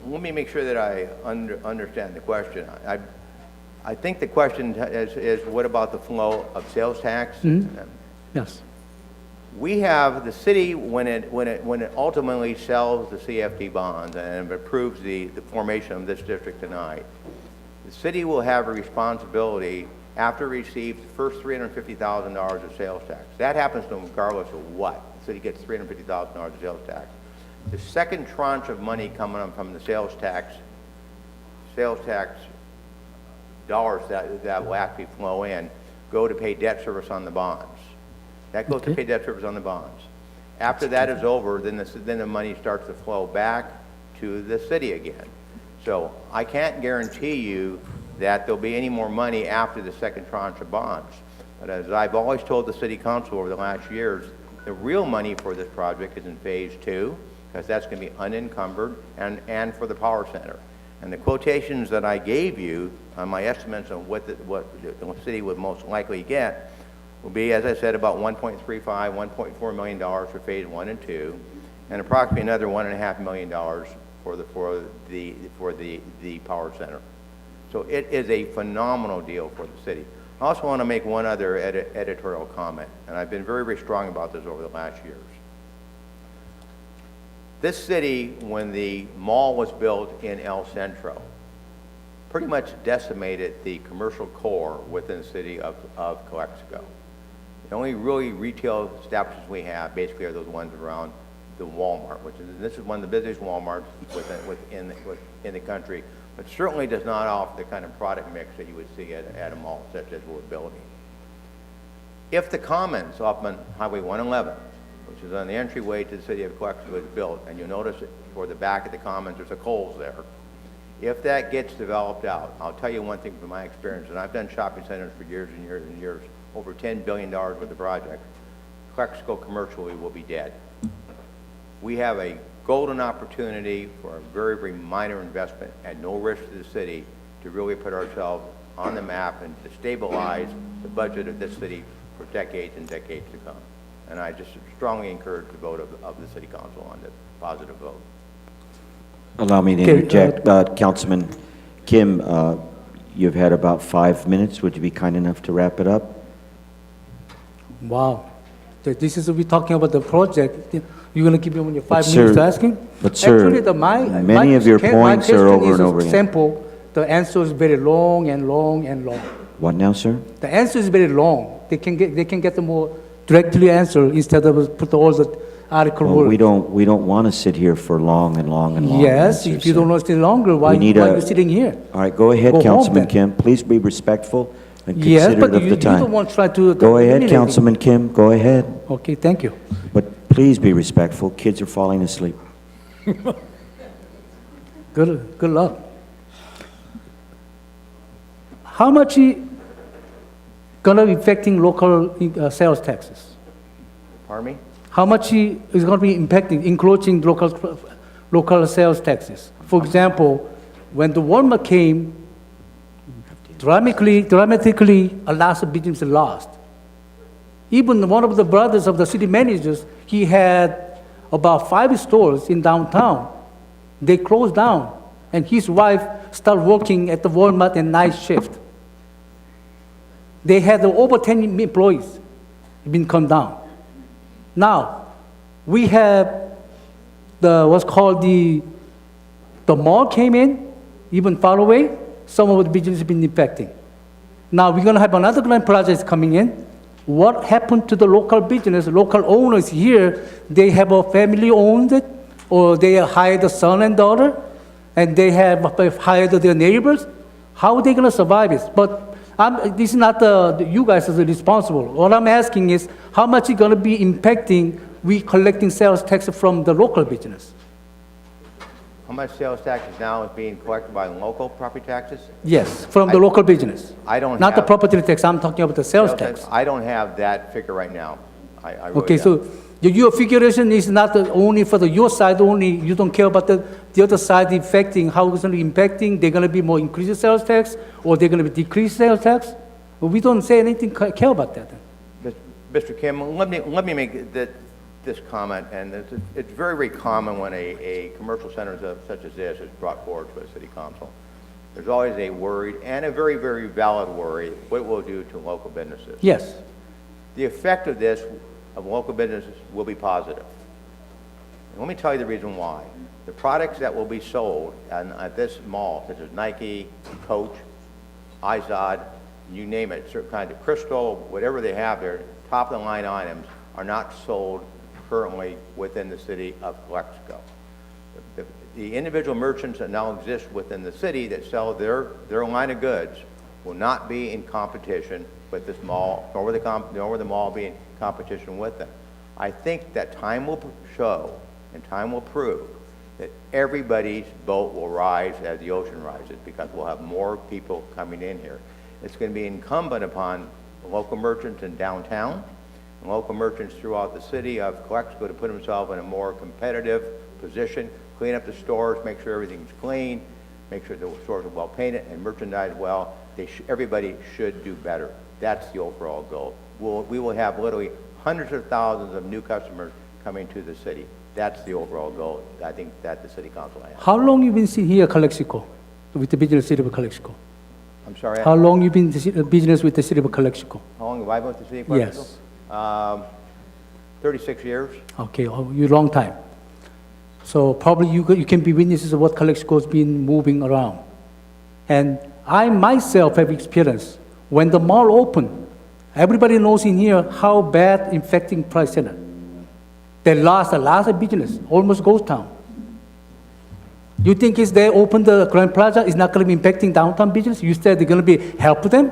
Let me make sure that I understand the question. I think the question is what about the flow of sales tax?
Yes.
We have the city, when it ultimately sells the CFD bonds and approves the formation of this district tonight, the city will have a responsibility after it receives the first $350,000 of sales tax. That happens to them regardless of what. The city gets $350,000 of sales tax. The second tranche of money coming from the sales tax dollars that will actually flow in go to pay debt service on the bonds. That goes to pay debt service on the bonds. After that is over, then the money starts to flow back to the city again. So I can't guarantee you that there'll be any more money after the second tranche of bonds. But as I've always told the city council over the last years, the real money for this project is in phase 2, because that's going to be unencumbered, and for the power center. And the quotations that I gave you on my estimates on what the city would most likely get will be, as I said, about $1.35, $1.4 million for phase 1 and 2, and approximately another $1.5 million for the power center. So it is a phenomenal deal for the city. I also want to make one other editorial comment, and I've been very, very strong about this over the last years. This city, when the mall was built in El Centro, pretty much decimated the commercial core within the city of Calexico. The only really retail establishments we have basically are those ones around the Walmart, this is one of the busiest Walmarts in the country, but certainly does not offer the kind of product mix that you would see at a mall such as we're building. If the Commons up on Highway 111, which is on the entryway to the city of Calexico, is built, and you'll notice toward the back of the Commons there's a Kohl's there. If that gets developed out, I'll tell you one thing from my experience, and I've done shopping centers for years and years and years, over $10 billion worth of project. Calexico commercially will be dead. We have a golden opportunity for a very, very minor investment at no risk to the city to really put ourselves on the map and to stabilize the budget of this city for decades and decades to come. And I just strongly encourage the vote of the city council on this positive vote.
Allow me to interject. Councilman Kim, you've had about 5 minutes. Would you be kind enough to wrap it up?
Wow. This is, we're talking about the project. You're going to give me only 5 minutes to asking?
But sir,
actually,
many of your points are over and over again.
Simple. The answer is very long and long and long.
What now, sir?
The answer is very long. They can get the more directly answer instead of put all the article
Well,
words.
we don't want to sit here for long and long and long.
Yes,
answers,
if you
sir.
don't want to stay longer, why are you sitting here?
All right, go ahead,
Go home
Councilman
then.
Kim. Please be respectful and
Yes,
considerate
but
of
you
the
don't
time.
want to try to...
Go ahead,
eliminate
Councilman Kim. Go ahead.
it. Okay, thank you.
But please be respectful. Kids are falling asleep.
Good luck. How much gonna be affecting local sales taxes?
Pardon me?
How much is gonna be impacting, encroaching local sales taxes? For example, when the Walmart came, dramatically, a lot of business lost. Even one of the brothers of the city managers, he had about 5 stores in downtown. They closed down, and his wife started working at the Walmart at night shift. They had over 10 employees been come down. Now, we have what's called the mall came in, even far away, some of the business have been impacting. Now, we're gonna have another grand project coming in. What happened to the local business, local owners here? They have a family owned it, or they hired a son and daughter, and they have hired their neighbors. How are they gonna survive this? But this is not you guys are responsible. What I'm asking is, how much is gonna be impacting we collecting sales tax from the local business?
How much sales tax is now being collected by local property taxes?
Yes, from the local business.
I don't
Not the
have-
property tax, I'm talking about the sales tax.
I don't have that figure right now. I really
Okay,
don't.
so your figuration is not only for your side only, you don't care about the other side affecting, how it's gonna be impacting, they're gonna be more increased sales tax, or they're gonna be decreased sales tax? But we don't say anything care about that.
Mr. Kim, let me make this comment, and it's very, very common when a commercial center such as this is brought forward to a city council. There's always a worried and a very, very valid worry what it will do to local businesses.
Yes.
The effect of this of local businesses will be positive. And let me tell you the reason why. The products that will be sold at this mall, such as Nike, Coach, Izod, you name it, certain kinds of Crystal, whatever they have there, top of the line items are not sold currently within the city of Calexico. The individual merchants that now exist within the city that sell their line of goods will not be in competition with this mall, nor will the mall be in competition with them. I think that time will show and time will prove that everybody's boat will rise as the ocean rises, because we'll have more people coming in here. It's going to be incumbent upon local merchants in downtown and local merchants throughout the city of Calexico to put themselves in a more competitive position, clean up the stores, make sure everything's clean, make sure the stores are well painted and merchandised well. Everybody should do better. That's the overall goal. We will have literally hundreds of thousands of new customers coming to the city. That's the overall goal, I think, that the city council has.
How long you been sitting here, Calexico, with the business city of Calexico?
I'm sorry?
How long you been in business with the city of Calexico?
How long have I been with the city of Calexico?
Yes.
36 years.
Okay, you long time. So probably you can be witnesses of what Calexico's been moving around. And I myself have experienced when the mall opened, everybody knows in here how bad infecting Price Center. They lost a lot of business, almost ghost town. You think if they open the Grand Plaza, it's not going to be impacting downtown business? You said they're going to be help them?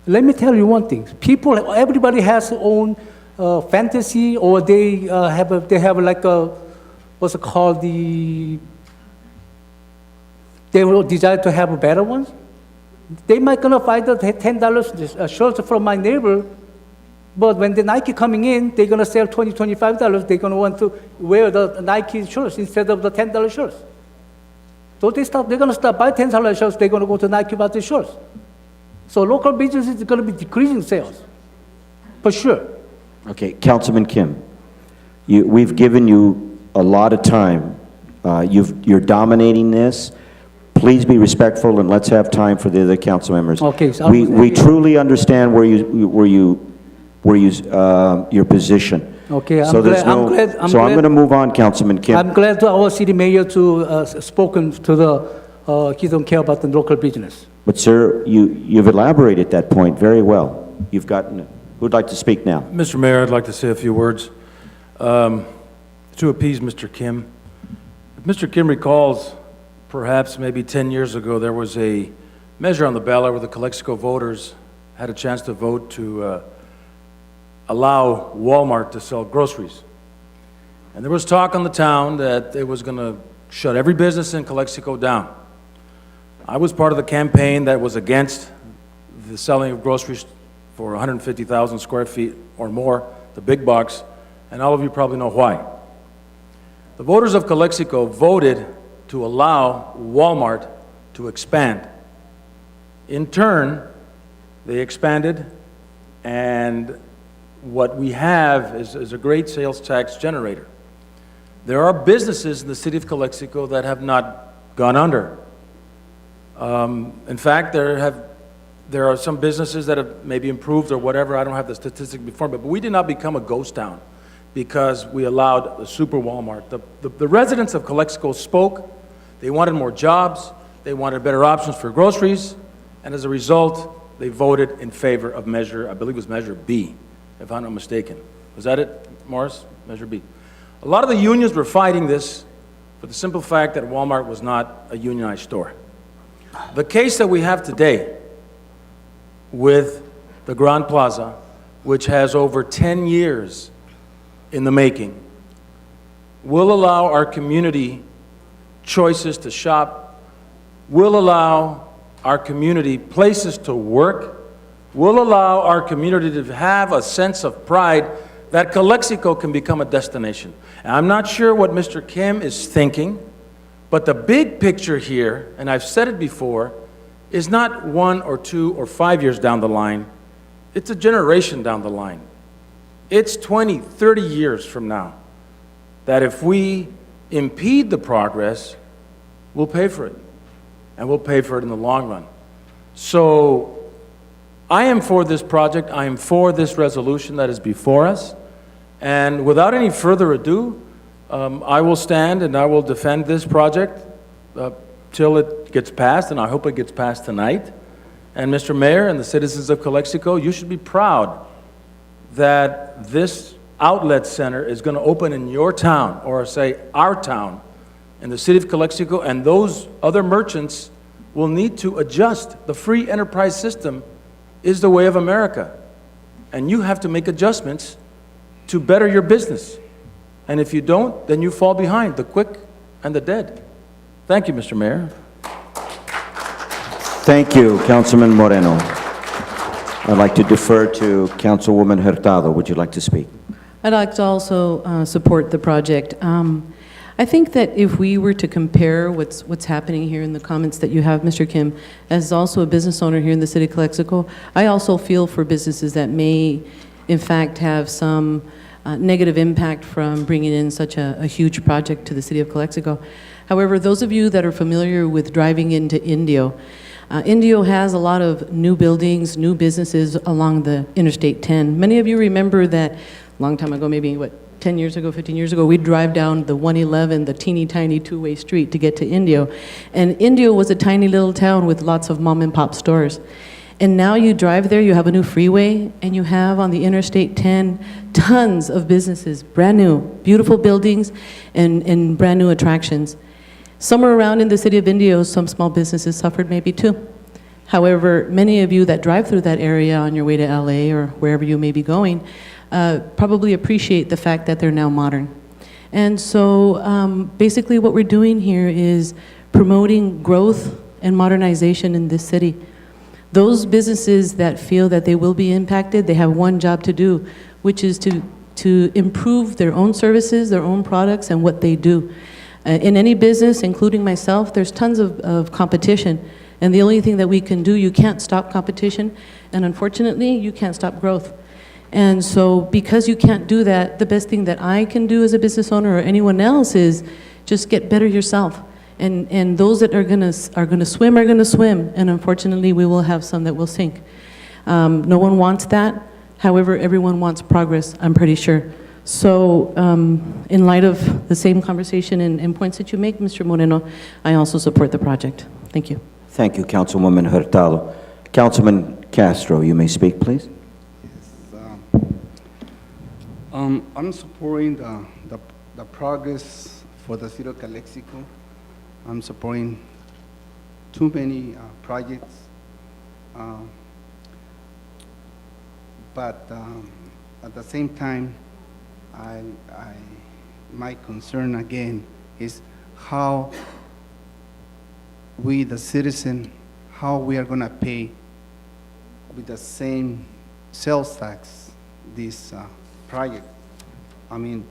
Let me tell you one thing. Everybody has their own fantasy, or they have like a, what's it called, they will desire to have better ones. They might gonna find the $10 shirts from my neighbor, but when the Nike coming in, they're gonna sell $20, $25. They're gonna want to wear the Nike shirts instead of the $10 shirts. So they're gonna stop buy $10 shirts. They're gonna go to Nike buy the shirts. So local business is gonna be decreasing sales, for sure.
Okay, Councilman Kim, we've given you a lot of time. You're dominating this. Please be respectful, and let's have time for the other council members.
Okay, so
we truly understand your position.
Okay,
So I'm going to move on, Councilman Kim.
I'm glad to our city mayor to spoken to the he don't care about the local business.
But sir, you've elaborated that point very well. You've gotten. Who'd like to speak now?
Mr. Mayor, I'd like to say a few words to appease Mr. Kim. If Mr. Kim recalls, perhaps maybe 10 years ago, there was a measure on the ballot where the Calexico voters had a chance to vote to allow Walmart to sell groceries. And there was talk on the town that it was going to shut every business in Calexico down. I was part of the campaign that was against the selling of groceries for 150,000 square feet or more, the big box, and all of you probably know why. The voters of Calexico voted to allow Walmart to expand. In turn, they expanded, and what we have is a great sales tax generator. There are businesses in the city of Calexico that have not gone under. In fact, there are some businesses that have maybe improved or whatever. I don't have the statistic before me, but we did not become a ghost town because we allowed the super Walmart. The residents of Calexico spoke. They wanted more jobs. They wanted better options for groceries. And as a result, they voted in favor of measure, I believe it was Measure B, if I'm not mistaken. Was that it, Morris? Measure B. A lot of the unions were fighting this for the simple fact that Walmart was not a unionized store. The case that we have today with the Grand Plaza, which has over 10 years in the making, will allow our community choices to shop, will allow our community places to work, will allow our community to have a sense of pride that Calexico can become a destination. And I'm not sure what Mr. Kim is thinking, but the big picture here, and I've said it before, is not 1 or 2 or 5 years down the line. It's a generation down the line. It's 20, 30 years from now that if we impede the progress, we'll pay for it. And we'll pay for it in the long run. So I am for this project. I am for this resolution that is before us. And without any further ado, I will stand and I will defend this project till it gets passed, and I hope it gets passed tonight. And Mr. Mayor and the citizens of Calexico, you should be proud that this outlet center is going to open in your town, or say our town, in the city of Calexico, and those other merchants will need to adjust. The free enterprise system is the way of America, and you have to make adjustments to better your business. And if you don't, then you fall behind, the quick and the dead. Thank you, Mr. Mayor.
Thank you, Councilman Moreno. I'd like to defer to Councilwoman Hurtado. Would you like to speak?
I'd like to also support the project. I think that if we were to compare what's happening here in the comments that you have, Mr. Kim, as also a business owner here in the city of Calexico, I also feel for businesses that may, in fact, have some negative impact from bringing in such a huge project to the city of Calexico. However, those of you that are familiar with driving into Indio, Indio has a lot of new buildings, new businesses along the Interstate 10. Many of you remember that a long time ago, maybe 10 years ago, 15 years ago, we'd drive down the 111, the teeny tiny two-way street to get to Indio. And Indio was a tiny little town with lots of mom and pop stores. And now you drive there, you have a new freeway, and you have on the Interstate 10 tons of businesses, brand new, beautiful buildings and brand new attractions. Somewhere around in the city of Indio, some small businesses suffered maybe too. However, many of you that drive through that area on your way to LA or wherever you may be going probably appreciate the fact that they're now modern. And so basically what we're doing here is promoting growth and modernization in this city. Those businesses that feel that they will be impacted, they have one job to do, which is to improve their own services, their own products, and what they do. In any business, including myself, there's tons of competition. And the only thing that we can do, you can't stop competition, and unfortunately, you can't stop growth. And so because you can't do that, the best thing that I can do as a business owner or anyone else is just get better yourself. And those that are gonna swim are gonna swim, and unfortunately, we will have some that will sink. No one wants that. However, everyone wants progress, I'm pretty sure. So in light of the same conversation and points that you make, Mr. Moreno, I also support the project. Thank you.
Thank you, Councilwoman Hurtado. Councilman Castro, you may speak, please.
I'm supporting the progress for the city of Calexico. I'm supporting too many projects, but at the same time, my concern again is how we, the citizen, how we are going to pay with the same sales tax this project. I mean,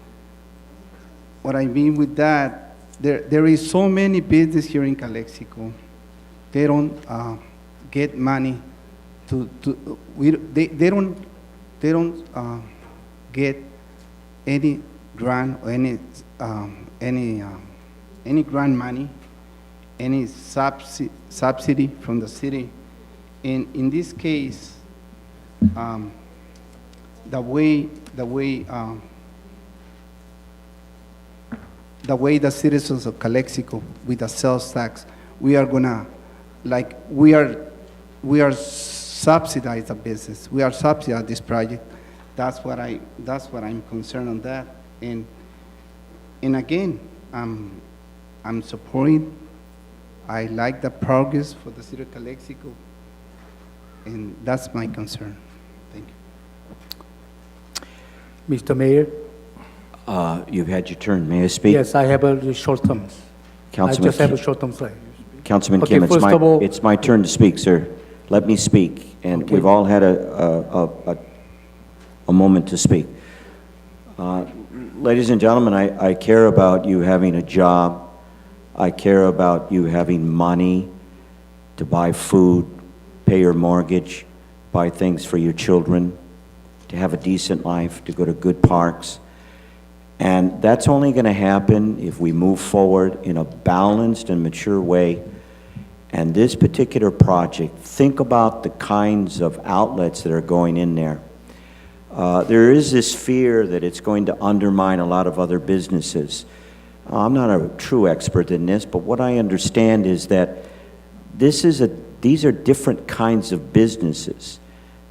what I mean with that, there is so many business here in Calexico. They don't get money they don't get any grant or any grant money, any subsidy from the city. In this case, the way the citizens of Calexico with the sales tax, we are gonna, like, we are subsidize the business. We are subsidize this project. That's what I'm concerned on that. And again, I'm supporting. I like the progress for the city of Calexico, and that's my concern. Thank you.
Mr. Mayor?
You've had your turn. May I speak?
Yes, I have a short term.
Councilman
I just have a short term slide.
Councilman
Okay,
Kim,
first
it's my turn to speak, sir. Let me speak, and
Okay.
we've all had a moment to speak. Ladies and gentlemen, I care about you having a job. I care about you having money. to buy food, pay your mortgage, buy things for your children, to have a decent life, to go to good parks. And that's only going to happen if we move forward in a balanced and mature way. And this particular project, think about the kinds of outlets that are going in there. There is this fear that it's going to undermine a lot of other businesses. I'm not a true expert in this, but what I understand is that these are different kinds of businesses.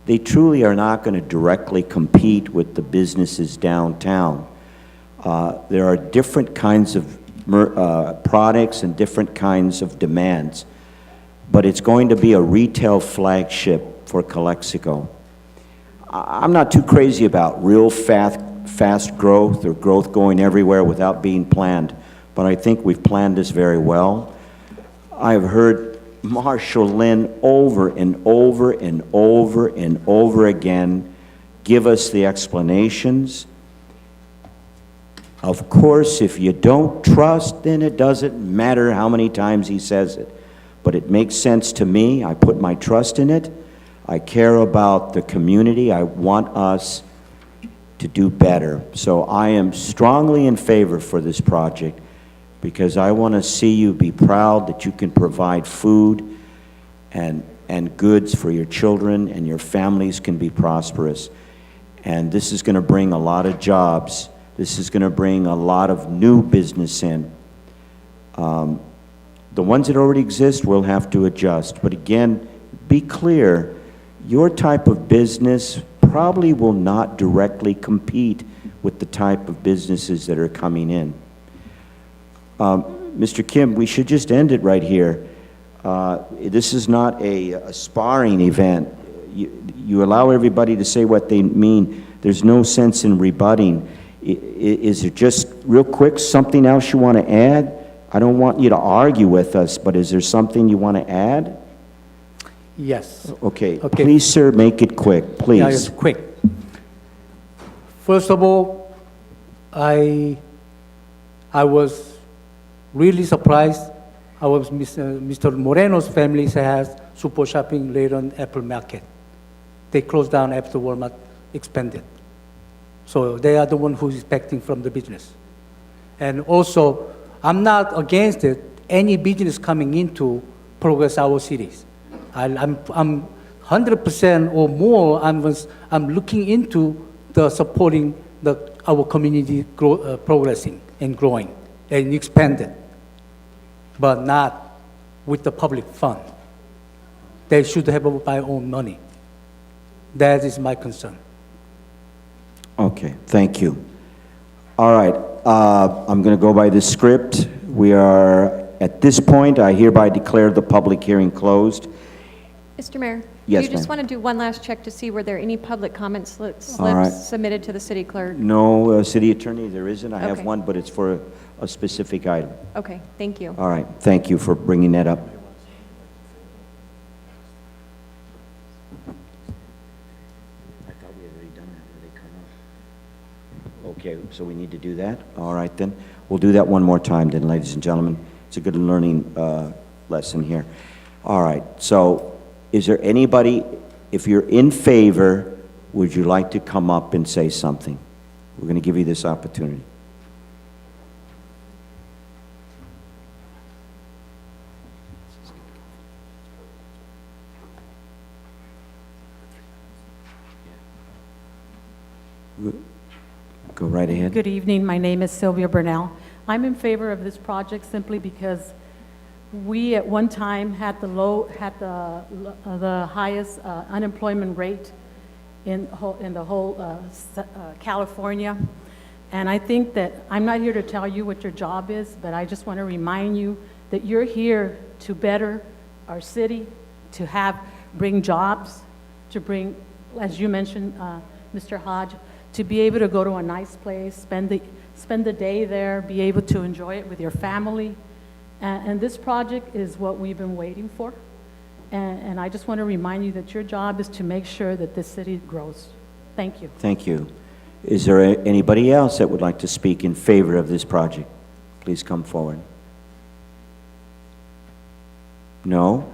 They truly are not going to directly compete with the businesses downtown. There are different kinds of products and different kinds of demands, but it's going to be a retail flagship for Calexico. I'm not too crazy about real fast growth or growth going everywhere without being planned, but I think we've planned this very well. I've heard Marshall Lynn over and over and over and over again give us the explanations. Of course, if you don't trust, then it doesn't matter how many times he says it. But it makes sense to me. I put my trust in it. I care about the community. I want us to do better. So I am strongly in favor for this project because I want to see you be proud that you can provide food and goods for your children, and your families can be prosperous. And this is going to bring a lot of jobs. This is going to bring a lot of new business in. The ones that already exist will have to adjust. But again, be clear, your type of business probably will not directly compete with the type of businesses that are coming in. Mr. Kim, we should just end it right here. This is not a sparring event. You allow everybody to say what they mean. There's no sense in rebutting. Is it just, real quick, something else you want to add? I don't want you to argue with us, but is there something you want to add?
Yes.
Okay. Please, sir, make it quick, please.
Yeah, it's quick. First of all, I was really surprised. I was Mr. Moreno's family has super shopping later on Apple Market. They closed down after Walmart expanded. So they are the one who's expecting from the business. And also, I'm not against it, any business coming into progress our cities. I'm 100% or more, I'm looking into the supporting our community progressing and growing and expanding, but not with the public fund. They should have by own money. That is my concern.
Okay, thank you. All right, I'm going to go by the script. We are, at this point, I hereby declare the public hearing closed.
Mr. Mayor?
Yes,
Do you just
ma'am.
want to do one last check to see were there any public comment slips
All right.
submitted to the city clerk?
No, city attorney, there isn't. I have
Okay.
one, but it's for a specific item.
Okay, thank you.
All right, thank you for bringing that up. I thought we had already done that, where they come up. Okay, so we need to do that? All right, then. We'll do that one more time, then, ladies and gentlemen. It's a good learning lesson here. All right, so is there anybody, if you're in favor, would you like to come up and say something? We're going to give you this opportunity. Go right ahead.
Good evening. My name is Sylvia Burnell. I'm in favor of this project simply because we at one time had the highest unemployment rate in the whole California. And I think that I'm not here to tell you what your job is, but I just want to remind you that you're here to better our city, to bring jobs, to bring, as you mentioned, Mr. Hodge, to be able to go to a nice place, spend the day there, be able to enjoy it with your family. And this project is what we've been waiting for. And I just want to remind you that your job is to make sure that this city grows. Thank you.
Thank you. Is there anybody else that would like to speak in favor of this project? Please come forward. No?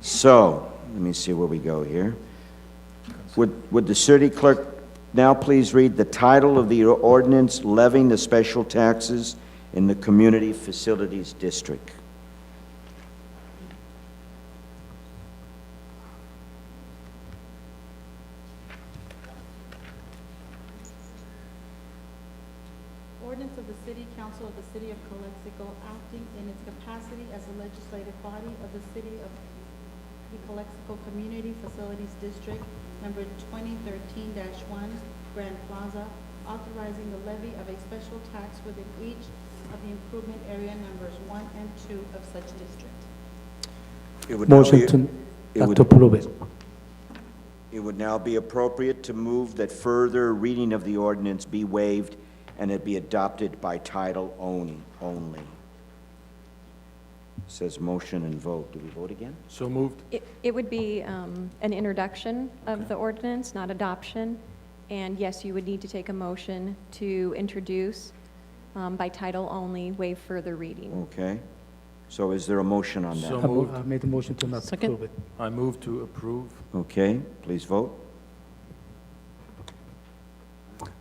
So, let me see where we go here. Would the city clerk now please read the title of the ordinance levying the special taxes in the Community Facilities District?
Ordinance of the City Council of the City of Calexico acting in its capacity as a legislative body of the City of the Calexico Community Facilities District, number 2013-1, Grand Plaza, authorizing the levy of a special tax within each of the improvement area numbers 1 and 2 of such district.
It would now
Motion
be-
to
it
not
would-
to approve it.
It would now be appropriate to move that further reading of the ordinance be waived and it be adopted by title only. Says motion and vote. Do we vote again?
So moved.
It would be an introduction of the ordinance, not adoption. And yes, you would need to take a motion to introduce by title only, waive further reading.
Okay. So is there a motion on
So
that?
moved.
I made the motion to not
Second.
approve it.
I move to approve.
Okay, please vote.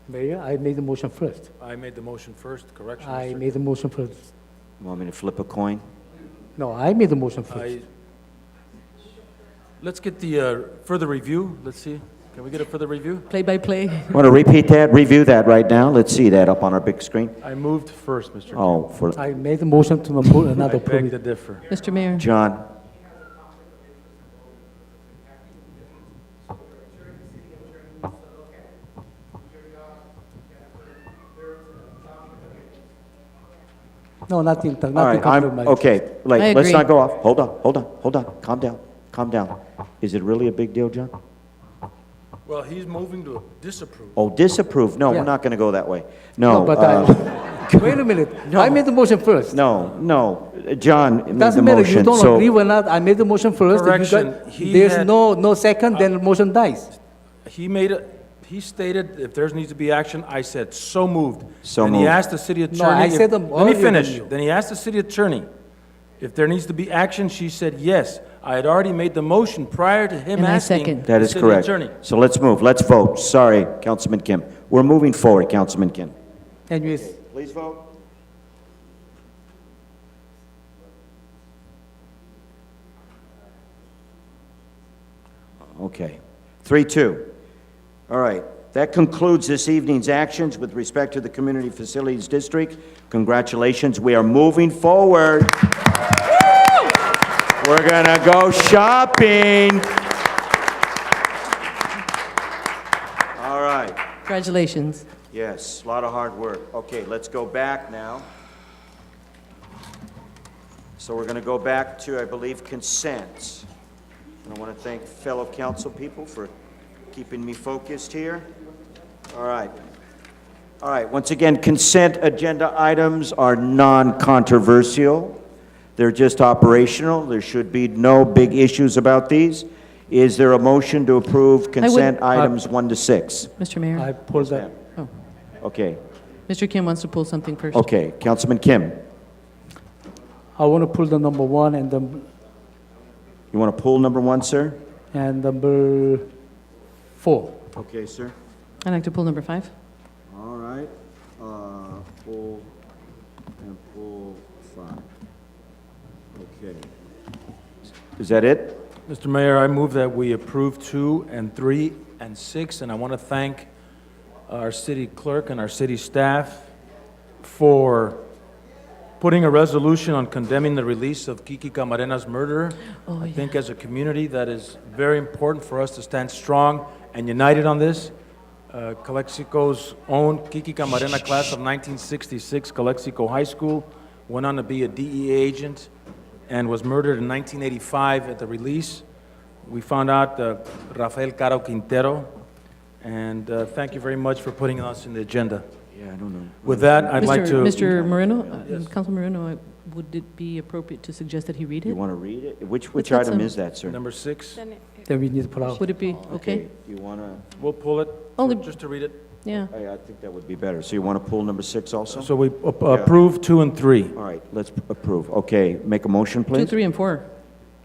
Mayor, I made the motion first.
I made the motion first, correction.
I
Mr.
made the motion first.
Want me to flip a coin?
No, I made the motion first.
Let's get the further review. Let's see. Can we get a further review?
Play by play.
Want to repeat that? Review that right now? Let's see that up on our big screen.
I moved first, Mr. Kim.
Oh, for
I made the motion to not approve
I
approve
beg to
it.
differ.
Mr. Mayor.
John.
No, nothing,
All
nothing
right,
compromise.
okay, like,
I
let's
agree.
not go off. Hold on. Calm down. Is it really a big deal, John?
Well, he's moving to disapprove.
Oh, disapprove? No,
Yeah.
we're not going to go that way. No,
But wait a minute. I made the motion first.
no. John made the
Doesn't matter, you
motion,
don't
so
agree or not, I made the motion first. If you
Correction,
got-
he
There's
had-
no second, then the motion dies.
He stated if there needs to be action, I said, so moved.
So
Then he
moved.
asked the city attorney.
I
if-
said them
Let me
earlier than
finish.
you.
Then he asked the city attorney if there needs to be action. She said, yes. I had already made the motion prior to him
And I
asking
second.
that
the
is
city
correct.
attorney.
So let's move, let's vote. Sorry, Councilman Kim. We're moving forward, Councilman Kim.
Anyways,
Please vote. Okay. 3-2. All right. That concludes this evening's actions with respect to the Community Facilities District. Congratulations. We are moving forward. We're going to go shopping. All right.
Congratulations.
Yes, a lot of hard work. Okay, let's go back now. So we're going to go back to, I believe, consent. And I want to thank fellow council people for keeping me focused here. All right. All right, once again, consent agenda items are non-controversial. They're just operational. There should be no big issues about these. Is there a motion to approve consent items 1 to 6?
Mr. Mayor.
I pulled that.
Oh,
Okay,
Mr. Kim wants to pull something first.
okay, Councilman Kim,
I want to pull the number 1 and
you want to pull number 1, sir?
number 4.
Okay, sir.
I'd like to pull number 5.
All right, pull and pull 5. Okay. Is that it?
Mr. Mayor, I move that we approve 2 and 3 and 6, and I want to thank our city clerk and our city staff for putting a resolution on condemning the release of Kiki Camarena's murderer.
Oh,
I think as a community that is very important for us to stand strong and united on this. Calexico's own Kiki Camarena class of 1966, Calexico High School, went on to be a DEA agent and was murdered in 1985 at the release. We found out Rafael Caro Quintero, and thank you very much for putting us in the agenda.
Yeah, I don't know.
With that, I'd like to...
Mr. Moreno,
Yes.
Council Moreno, would it be appropriate to suggest that he read
You
it?
want to read it? Which
Let's get
item
some-
is that, sir?
Number 6,
Then
Then we need to pull out.
Would it be okay?
You want to,
we'll pull it,
Only-
just to read it.
Yeah.
I think that would be better. So you want to pull number 6 also?
So we approve 2 and 3.
All right, let's approve. Okay, make a motion,
2,
please.
3, and 4.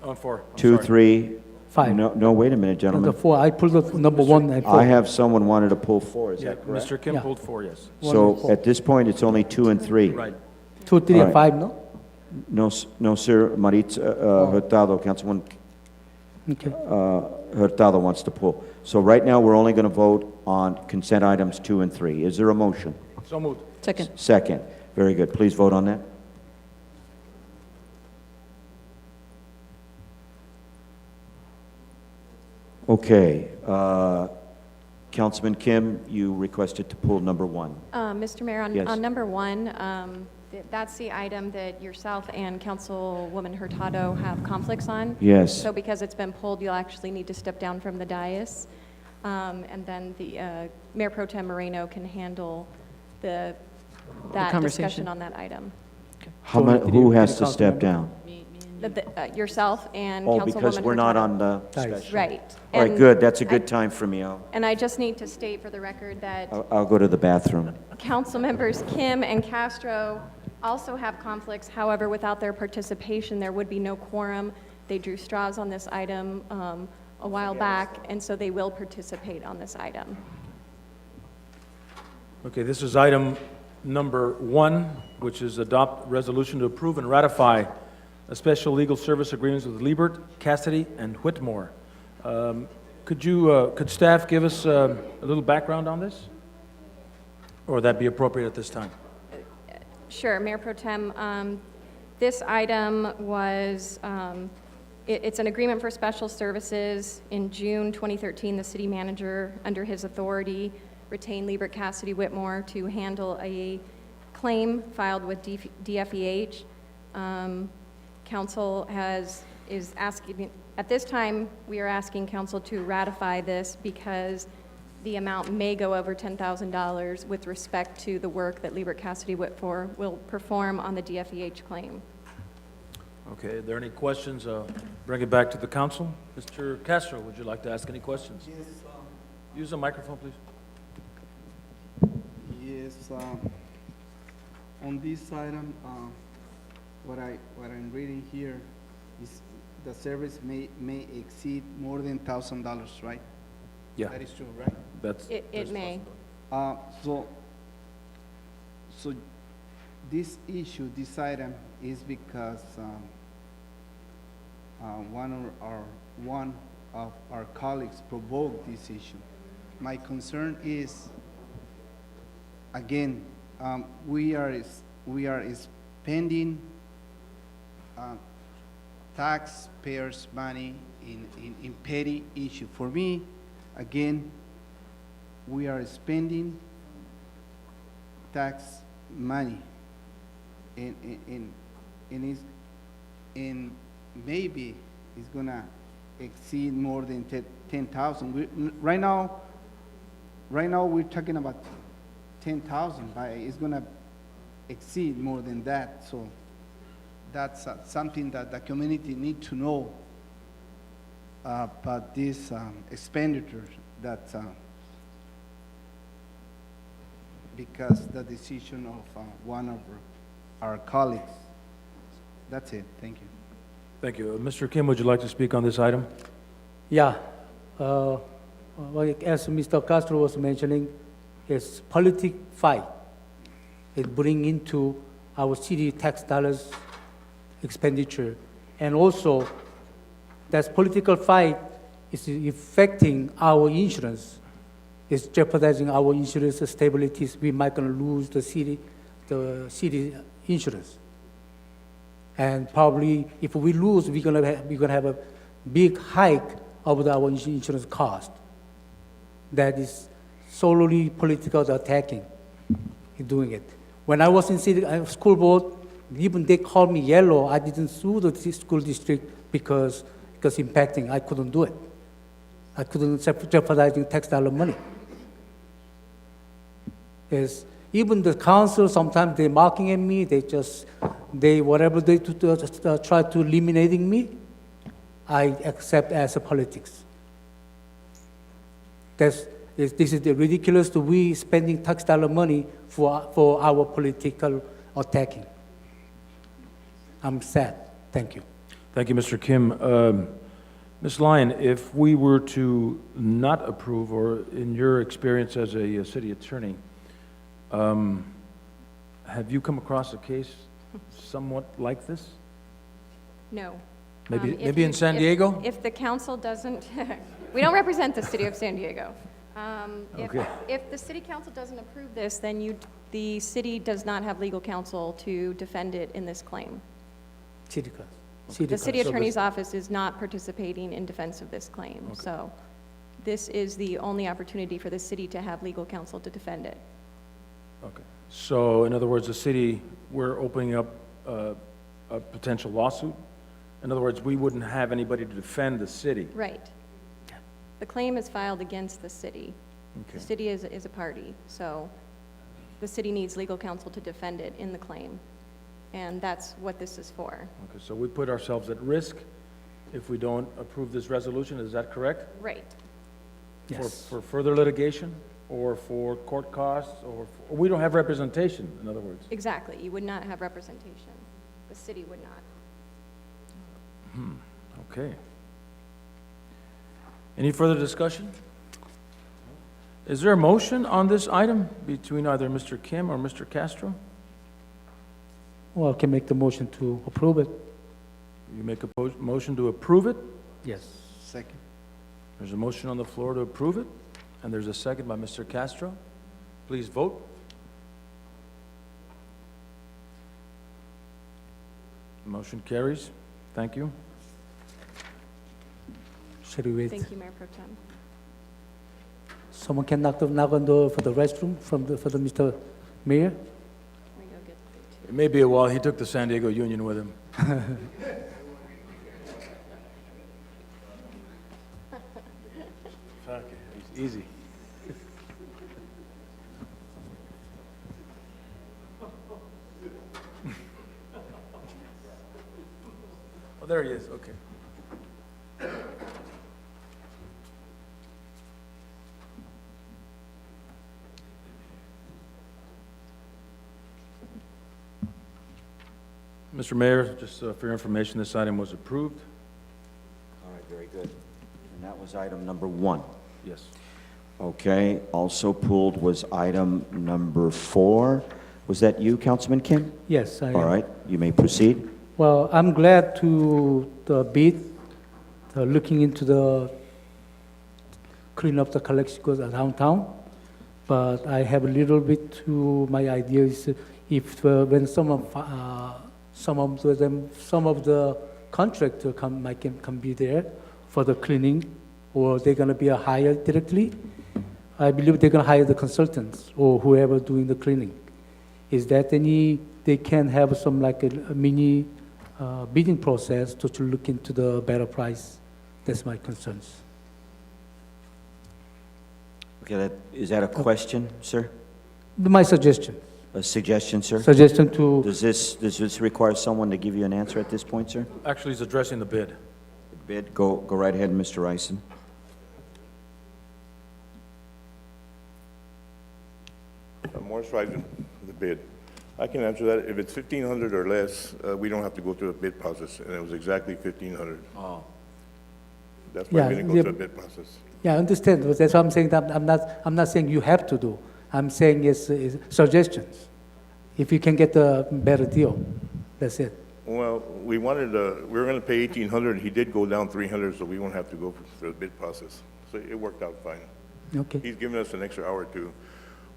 On 4. I'm
2,
sorry.
3?
5.
No, wait a minute,
The
gentlemen.
4, I pulled the number 1 and 4.
I have someone wanted to pull 4, is
Yeah,
that correct?
Mr. Kim
Yeah.
pulled 4, yes.
So at this point, it's only 2 and 3.
Right.
2, 3, and
All
5, no?
No, sir, Maritza Hurtado, Councilman
Okay.
Hurtado wants to pull. So right now, we're only going to vote on consent items 2 and 3. Is there a motion?
So moved.
Second.
Second. Very good. Please vote on that. Okay. Councilman Kim, you requested to pull number 1.
Mr. Mayor,
Yes.
on number 1, that's the item that yourself and Councilwoman Hurtado have conflicts on.
Yes.
So because it's been pulled, you'll actually need to step down from the dais. And then the Mayor Pro Tem Moreno can handle that
conversation.
discussion on that item.
Who has to step down?
Yourself and
Oh,
Councilwoman
because we're not
Hurtado.
on the discussion.
Right.
All right,
And
good. That's a good time for me.
And I just need to state for the record that
I'll go to the bathroom.
Council members Kim and Castro also have conflicts. However, without their participation, there would be no quorum. They drew straws on this item a while back, and so they will participate on this item.
Okay, this is item number 1, which is adopt resolution to approve and ratify a special legal service agreements with Liebert, Cassidy, and Whitmore. Could staff give us a little background on this? Or would that be appropriate at this time?
Sure, Mayor Pro Tem. This item was, it's an agreement for special services. In June 2013, the city manager, under his authority, retained Liebert, Cassidy, Whitmore to handle a claim filed with DFEH. Council is asking, at this time, we are asking council to ratify this because the amount may go over $10,000 with respect to the work that Liebert, Cassidy, Whitmore will perform on the DFEH claim.
Okay, are there any questions? Bring it back to the council. Mr. Castro, would you like to ask any questions?
Yes.
Use the microphone, please.
Yes. On this item, what I'm reading here is the service may exceed more than $1,000, right?
Yeah.
That is true, right?
It may.
So this issue, this item, is because one of our colleagues provoked this issue. My concern is, again, we are spending taxpayers' money in petty issue. For me, again, we are spending tax money, and maybe it's gonna exceed more than 10,000. Right now we're talking about 10,000, but it's gonna exceed more than that. So that's something that the community need to know about this expenditure that because the decision of one of our colleagues. That's it. Thank you.
Thank you. Mr. Kim, would you like to speak on this item?
Yeah. As Mr. Castro was mentioning, it's politic fight. It bring into our city tax dollars expenditure. And also, that political fight is affecting our insurance. It's jeopardizing our insurance stabilities. We might gonna lose the city insurance. And probably if we lose, we're gonna have a big hike of our insurance cost. That is solely political attacking in doing it. When I was in city school board, even they called me yellow. I didn't sue the school district because impacting. I couldn't do it. I couldn't jeopardizing tax dollar money. Yes, even the council, sometimes they're mocking at me. Whatever they do, try to eliminating me. I accept as a politics. This is the ridiculous to we spending tax dollar money for our political attacking. I'm sad. Thank you.
Thank you, Mr. Kim. Ms. Lyon, if we were to not approve, or in your experience as a city attorney, have you come across a case somewhat like this?
No.
Maybe,
If
maybe
you-
in San
if-
Diego?
If the council doesn't, we don't represent the city of San Diego.
Okay.
If the city council doesn't approve this, then the city does not have legal counsel to defend it in this claim.
City council.
The city
So
attorney's
this-
office is not participating in defense of this claim. So this is the only opportunity for the city to have legal counsel to defend it.
Okay. So in other words, the city, we're opening up a potential lawsuit? In other words, we wouldn't have anybody to defend the city?
Right. The claim is filed against the city. The
Okay.
city is a party, so the city needs legal counsel to defend it in the claim. And that's what this is for.
Okay, so we put ourselves at risk if we don't approve this resolution, is that correct?
Right.
Yes.
For further litigation, or for court costs, or we don't have representation, in other words?
Exactly. You would not have representation. The city would not.
Okay. Any further discussion? Is there a motion on this item between either Mr. Kim or Mr. Castro?
Well, I can make the motion to approve it.
You make a motion to approve it?
Yes.
Second.
There's a motion on the floor to approve it, and there's a second by Mr. Castro. Please vote. Motion carries. Thank you.
Should we wait?
Thank you, Mayor Pro Tem.
Someone can knock on for the restroom for the Mr. Mayor?
Let me go get the
It may be a while. He took the San Diego Union with him. Okay, easy. Oh, there he is, okay. Mr. Mayor, just for your information, this item was approved.
All right, very good. And that was item number 1.
Yes.
Okay, also pulled was item number 4. Was that you, Councilman Kim?
Yes, I am.
All right, you may proceed.
Well, I'm glad to bid looking into the clean up the Calexico downtown, but I have a little bit to my idea is if when some of the contractor can be there for the cleaning, or they're gonna be hired directly. I believe they're gonna hire the consultants or whoever doing the cleaning. Is that they can have some like a mini bidding process to look into the better price? That's my concerns.
Okay, is that a question, sir?
My suggestion.
A suggestion, sir?
Suggestion to,
Does this require someone to give you an answer at this point, sir?
Actually, he's addressing the bid.
The bid, go right ahead, Mr. Eisen.
Morris Rising, the bid. I can answer that. If it's 1,500 or less, we don't have to go through a bid process, and it was exactly 1,500.
Oh.
That's why we
Yeah,
didn't go
yeah.
through a bid process.
yeah, I understand. But that's what I'm saying. That I'm not saying you have to do. I'm saying is suggestions. If you can get a better deal, that's it.
Well, we wanted, we were gonna pay 1,800, he did go down 300, so we won't have to go through the bid process. So it worked out fine.
Okay.
He's given us an extra hour or two.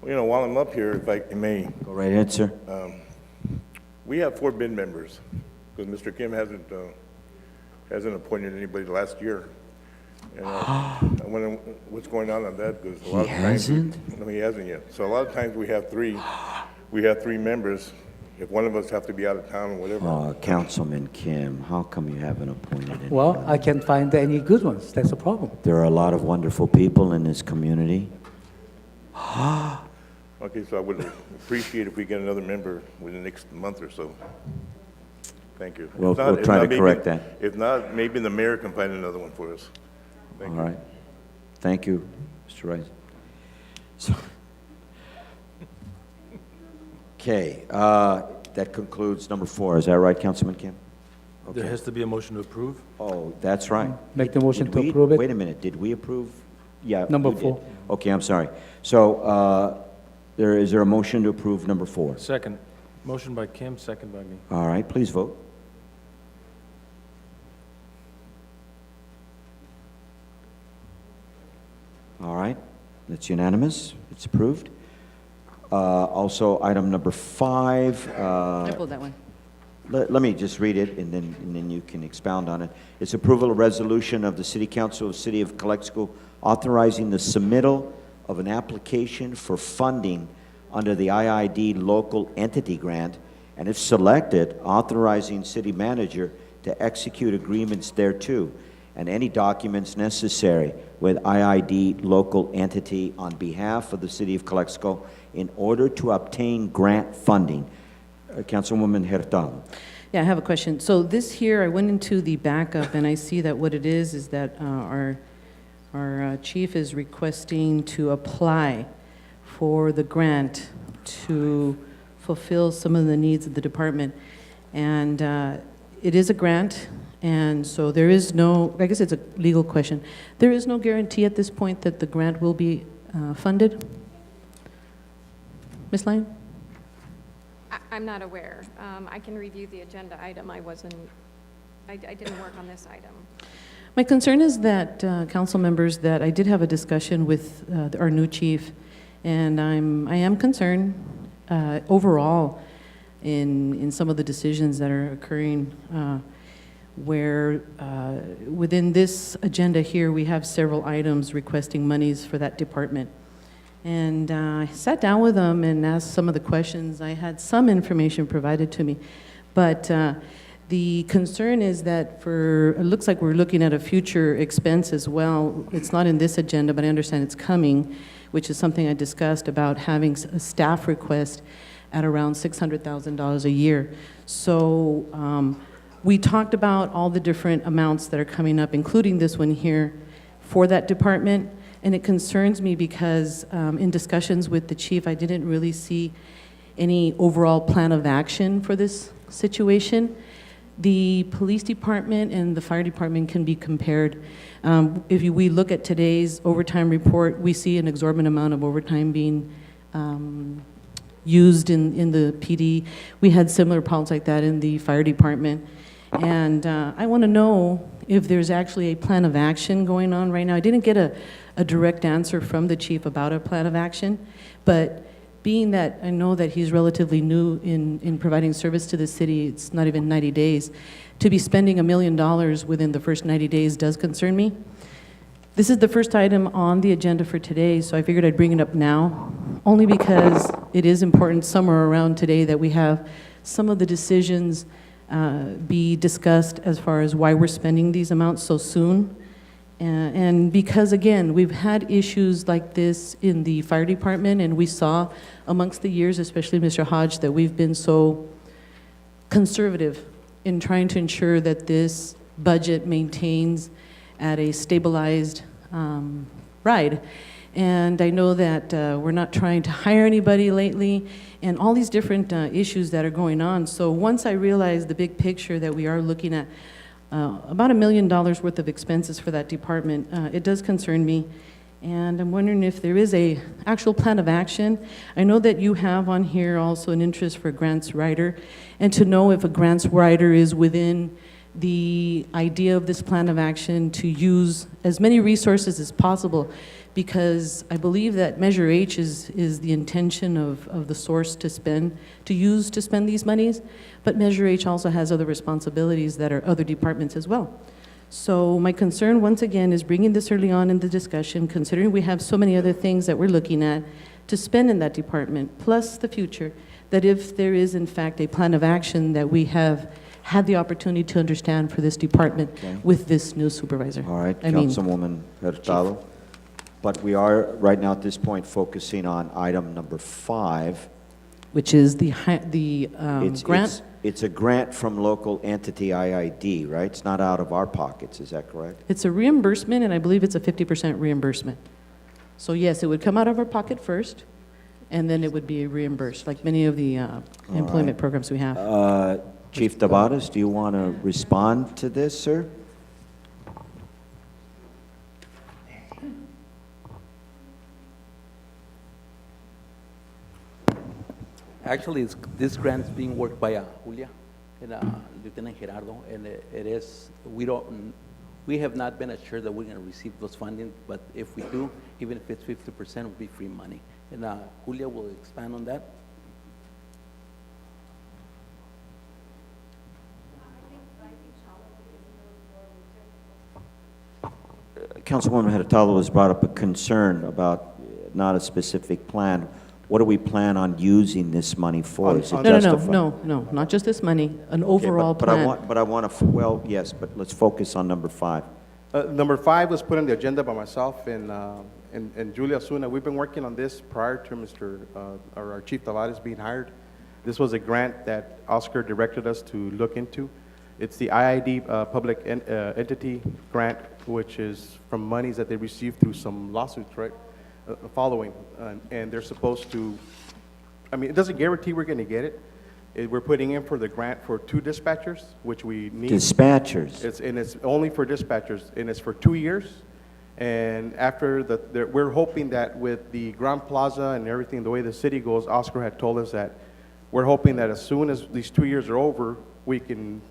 Well, you know, while I'm up here, if I may,
Go right ahead, sir.
we have 4 bid members, because Mr. Kim hasn't appointed anybody last year. And I wonder what's going on that, because a lot of times.
hasn't?
No, he hasn't yet. So a lot of times we have 3 members. If one of us have to be out of town or whatever.
Oh, Councilman Kim, how come you haven't appointed anyone?
Well, I can't find any good ones. That's the problem.
There are a lot of wonderful people in this community.
Okay, so I would appreciate if we get another member within the next month or so. Thank you.
We'll
If not- if
try
not,
to
maybe-
correct that.
If not, maybe the mayor can find another one for us. Thank
All
you.
right. Thank you, Mr. Rice. So, okay, that concludes number 4. Is that right, Councilman Kim?
There has to be a motion to approve?
Oh, that's right.
Make the motion
Did
to
we-
approve it.
Wait a minute, did we approve? Yeah.
Number
we did.
4.
Okay, I'm sorry. So, is there a motion to approve number 4?
Second. Motion by Kim, second by me.
All right, please vote. All right, that's unanimous, it's approved. Also, item number 5.
I pulled that one.
Let me just read it, and then you can expound on it. It's approval of resolution of the City Council of the City of Calexico authorizing the submittal of an application for funding under the IID Local Entity Grant, and if selected, authorizing city manager to execute agreements thereto, and any documents necessary with IID Local Entity on behalf of the City of Calexico in order to obtain grant funding. Councilwoman Hurtado.
Yeah, I have a question. So this here, I went into the backup, and I see that what it is that our chief is requesting to apply for the grant to fulfill some of the needs of the department. And it is a grant, and so there is no, I guess it's a legal question. There is no guarantee at this point that the grant will be funded? Ms. Lyon?
I'm not aware. I can review the agenda item. I didn't work on this item.
My concern is that, council members, that I did have a discussion with our new chief, and I am concerned overall in some of the decisions that are occurring where within this agenda here, we have several items requesting monies for that department. And I sat down with them and asked some of the questions. I had some information provided to me, but the concern is that it looks like we're looking at a future expense as well. It's not in this agenda, but I understand it's coming, which is something I discussed about having a staff request at around $600,000 a year. So we talked about all the different amounts that are coming up, including this one here, for that department. And it concerns me because in discussions with the chief, I didn't really see any overall plan of action for this situation. The police department and the fire department can be compared. If we look at today's overtime report, we see an exorbitant amount of overtime being used in the PD. We had similar problems like that in the fire department. And I want to know if there's actually a plan of action going on right now. I didn't get a direct answer from the chief about a plan of action, but being that I know that he's relatively new in providing service to the city, it's not even 90 days, to be spending $1 million within the first 90 days does concern me. This is the first item on the agenda for today, so I figured I'd bring it up now, only because it is important somewhere around today that we have some of the decisions be discussed as far as why we're spending these amounts so soon. And because, again, we've had issues like this in the fire department, and we saw amongst the years, especially Mr. Hodge, that we've been so conservative in trying to ensure that this budget maintains at a stabilized ride. And I know that we're not trying to hire anybody lately, and all these different issues that are going on. So once I realized the big picture that we are looking at about $1 million worth of expenses for that department, it does concern me. And I'm wondering if there is a actual plan of action. I know that you have on here also an interest for grants writer, and to know if a grants writer is within the idea of this plan of action to use as many resources as possible, because I believe that Measure H is the intention of the source to spend these monies, but Measure H also has other responsibilities that are other departments as well. So my concern, once again, is bringing this early on in the discussion, considering we have so many other things that we're looking at to spend in that department, plus the future, that if there is in fact a plan of action that we have had the opportunity to understand for this department with this new supervisor.
All right, Councilwoman Hurtado. But we are, right now at this point, focusing on item number 5.
Which is the grant?
It's a grant from local entity IID, right? It's not out of our pockets, is that correct?
It's a reimbursement, and I believe it's a 50% reimbursement. So yes, it would come out of our pocket first, and then it would be reimbursed, like many of the employment programs we have.
Chief Tabares, do you want to respond to this, sir?
Actually, this grant is being worked by Julia and Lieutenant Gerardo, and we have not been assured that we're going to receive those funding, but if we do, even if it's 50%, it'll be free money. And Julia will expand on that.
Councilwoman Haratalo has brought up a concern about not a specific plan. What do we plan on using this money for? Is it justified?
No, not just this money, an
Okay,
overall plan.
But I want to, well, yes, but let's focus on number 5.
Number 5 was put on the agenda by myself and Julia Osuna. We've been working on this prior to our Chief Tabares being hired. This was a grant that Oscar directed us to look into. It's the IID Public Entity Grant, which is from monies that they received through some lawsuits, right? Following, and they're supposed to, I mean, it doesn't guarantee we're going to get it. We're putting in for the grant for 2 dispatchers, which we need.
Dispatchers?
It's only for dispatchers, and it's for 2 years. And after we're hoping that with the Grand Plaza and everything, the way the city goes, Oscar had told us that we're hoping that as soon as these 2 years are over, we can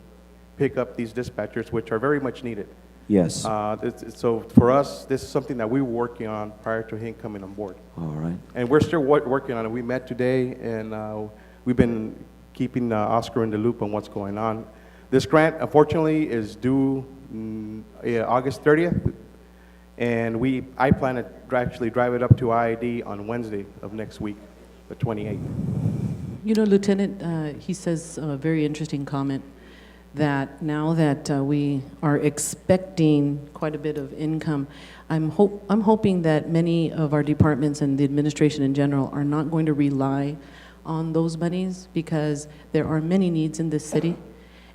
pick up these dispatchers, which are very much needed.
Yes.
So for us, this is something that we were working on prior to him coming on board.
All right.
And we're still working on it. We met today, and we've been keeping Oscar in the loop on what's going on. This grant, unfortunately, is due August 30th, and I plan to actually drive it up to IID on Wednesday of next week, the 28th.
You know, Lieutenant, he says a very interesting comment that now that we are expecting quite a bit of income, I'm hoping that many of our departments and the administration in general are not going to rely on those monies, because there are many needs in this city,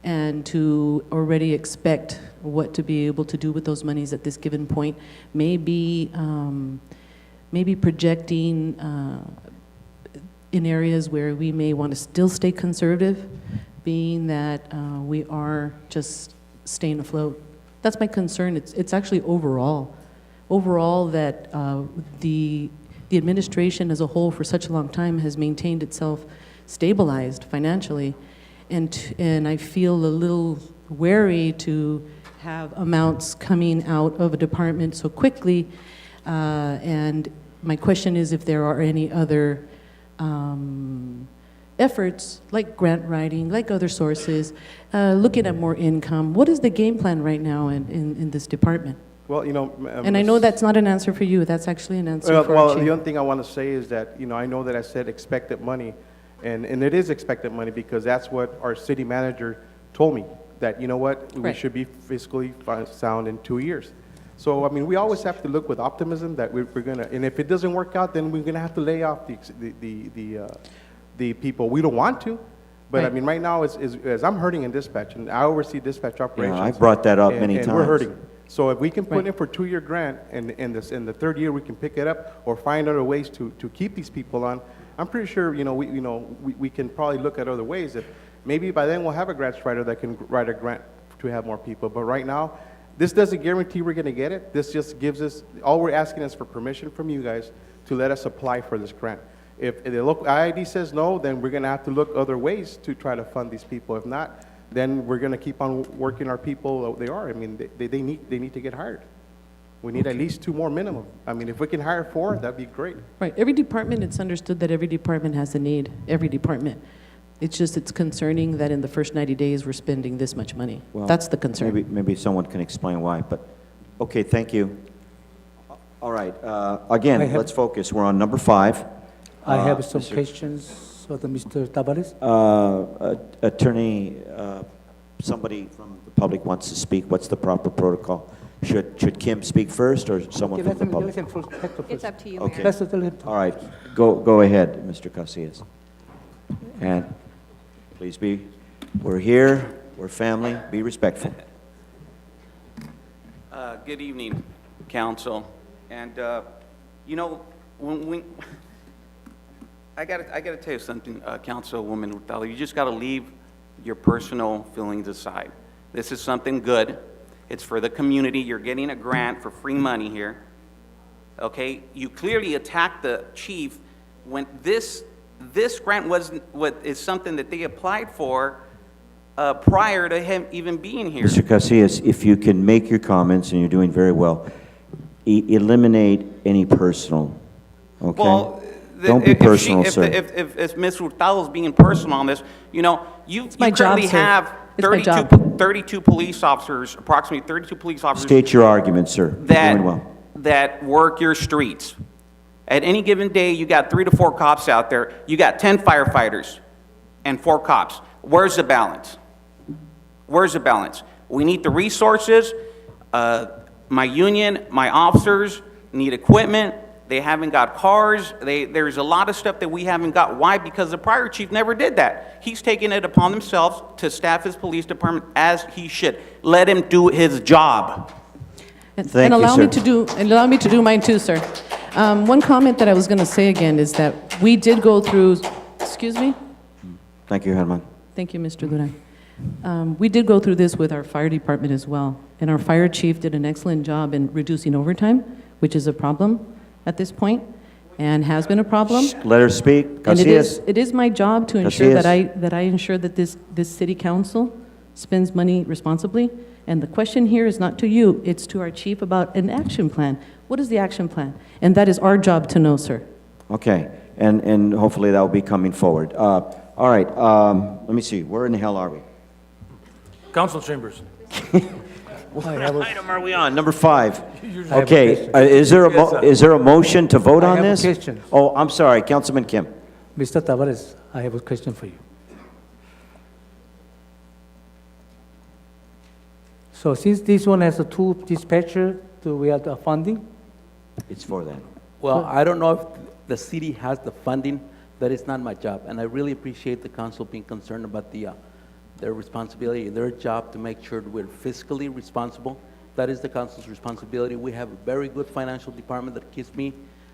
and to already expect what to be able to do with those monies at this given point may be projecting in areas where we may want to still stay conservative, being that we are just staying afloat. That's my concern. It's actually overall that the administration as a whole for such a long time has maintained itself stabilized financially, and I feel a little wary to have amounts coming out of a department so quickly, and my question is if there are any other efforts like grant writing, like other sources, looking at more income. What is the game plan right now in this department?
Well, you know,
and I know that's not an answer for you. That's actually an answer for our chief.
The only thing I want to say is that, you know, I know that I said expected money, and it is expected money because that's what our city manager told me, that, you know what, we should be fiscally sound in 2 years. So, I mean, we always have to look with optimism that we're going to, and if it doesn't work out, then we're going to have to lay off the people. We don't want to, but I mean, right now, as I'm hurting in dispatch, and I oversee dispatch operations.
Yeah, I brought that up many times.
And we're hurting. So if we can put in for a 2-year grant, and in the 3rd year we can pick it up or find other ways to keep these people on, I'm pretty sure, you know, we can probably look at other ways. If maybe by then we'll have a grants writer that can write a grant to have more people. But right now, this doesn't guarantee we're going to get it. This just gives us, all we're asking is for permission from you guys to let us apply for this grant. If the local IID says no, then we're going to have to look other ways to try to fund these people. If not, then we're going to keep on working our people. They are. I mean, they need to get hired. We need at least 2 more minimum. I mean, if we can hire 4, that'd be great.
Right. Every department, it's understood that every department has a need. Every department. It's just, it's concerning that in the first 90 days we're spending this much money.
Well,
that's the concern.
Maybe someone can explain why, but okay, thank you. All right, again, let's focus. We're on number 5.
I have some questions for Mr. Tabares.
Attorney, somebody from the public wants to speak. What's the proper protocol? Should Kim speak first or someone from the public?
It's up to you,
Okay.
Mayor.
All right, go ahead, Mr. Casillas. And please we're here, we're family, be respectful.
Good evening, council. And, you know, I gotta tell you something, Councilwoman Hurtado. You just gotta leave your personal feelings aside. This is something good. It's for the community. You're getting a grant for free money here. Okay? You clearly attacked the chief when this grant is something that they applied for prior to him even being here.
Mr. Casillas, if you can make your comments, and you're doing very well, eliminate any personal, okay?
Well,
Don't be personal, sir.
If Ms. Hurtado's being personal on this, you know, you
my job,
currently
sir.
have
It's my job.
32 police officers, approximately 32 police officers
State your argument, sir. You're doing well.
that work your streets. At any given day, you got 3 to 4 cops out there. You got 10 firefighters and 4 cops. Where's the balance? Where's the balance? We need the resources. My union, my officers need equipment. They haven't got cars. There's a lot of stuff that we haven't got. Why? Because the prior chief never did that. He's taken it upon himself to staff his police department as he should. Let him do his job.
Thank you,
allow
sir.
allow me to do mine too, sir. One comment that I was going to say again is that we did go through, excuse me?
Thank you, Herman.
Thank you, Mr. Duran. We did go through this with our fire department as well, and our fire chief did an excellent job in reducing overtime, which is a problem at this point, and has been a problem.
Let her speak.
And
Casillas.
it is my job to ensure
Casillas.
that I ensure that this city council spends money responsibly. And the question here is not to you, it's to our chief about an action plan. What is the action plan? And that is our job to know, sir.
Okay, and hopefully that will be coming forward. All right, let me see, where in the hell are we?
Council chambers.
What item are we on? Number 5.
I have a
Okay,
question.
is there a motion to vote
I
on
have a
this?
question.
Oh, I'm sorry, Councilman Kim.
Mr. Tavares, I have a question for you. So since this one has a 2 dispatcher, do we have the funding?
It's for that.
Well, I don't know if the city has the funding. That is not my job, and I really appreciate the council being concerned about their responsibility, their job to make sure we're fiscally responsible. That is the council's responsibility. We have a very good financial department that keeps me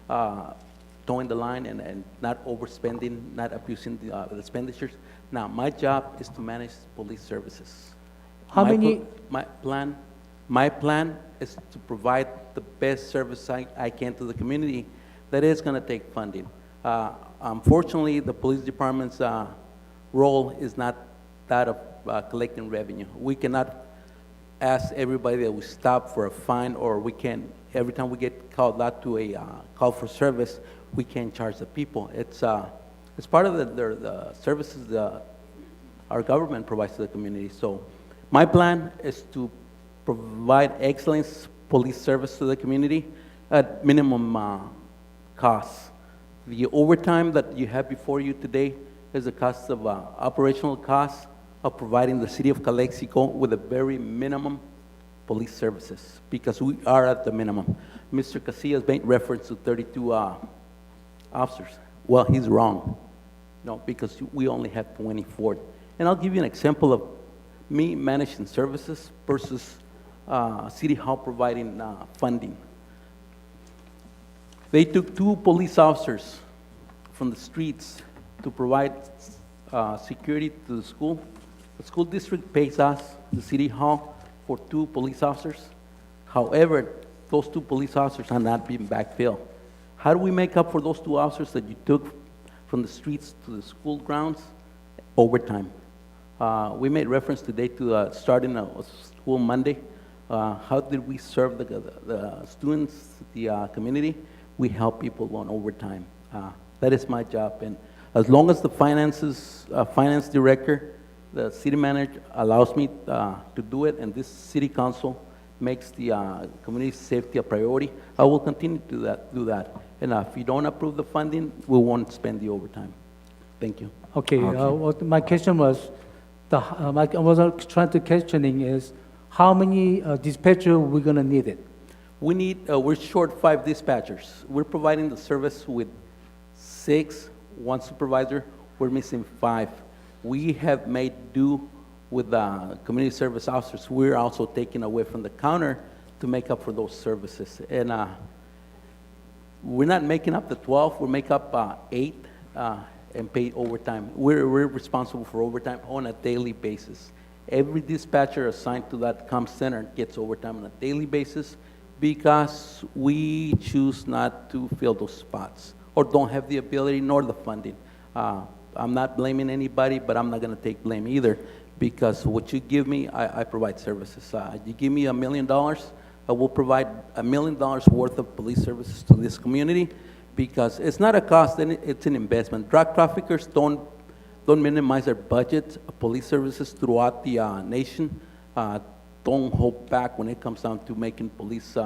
towing the line and not overspending, not abusing the expenditures. Now, my job is to manage police services.
How many?
My plan is to provide the best service I can to the community. That is going to take funding. Unfortunately, the police department's role is not that of collecting revenue. We cannot ask everybody that we stop for a fine, or we can, every time we get called out to a call for service, we can't charge the people. It's part of the services our government provides to the community. So my plan is to provide excellent police service to the community at minimum cost. The overtime that you have before you today is the cost of operational costs of providing the city of Calexico with a very minimum police services, because we are at the minimum. Mr. Casillas made reference to 32 officers. Well, he's wrong, no, because we only have 24. And I'll give you an example of me managing services versus City Hall providing funding. They took 2 police officers from the streets to provide security to the school. The school district pays us, the City Hall, for 2 police officers. However, those 2 police officers are not being backfilled. How do we make up for those 2 officers that you took from the streets to the school grounds? Overtime. We made reference today to starting a school Monday. How did we serve the students, the community? We help people on overtime. That is my job, and as long as the finance director, the city manager allows me to do it, and this city council makes the community safety a priority, I will continue to do that. And if you don't approve the funding, we won't spend the overtime. Thank you.
Okay, what my question was, I was trying to questioning is, how many dispatcher we're gonna need it?
We need, we're short 5 dispatchers. We're providing the service with 6, 1 supervisor. We're missing 5. We have made do with community service officers. We're also taking away from the counter to make up for those services. And we're not making up the 12, we'll make up 8. and pay overtime. We're responsible for overtime on a daily basis. Every dispatcher assigned to that comm center gets overtime on a daily basis because we choose not to fill those spots or don't have the ability nor the funding. I'm not blaming anybody, but I'm not going to take blame either because what you give me, I provide services. You give me $1 million, I will provide $1 million worth of police services to this community because it's not a cost, it's an investment. Drug traffickers don't minimize their budget. Police services throughout the nation don't hold back when it comes down to making police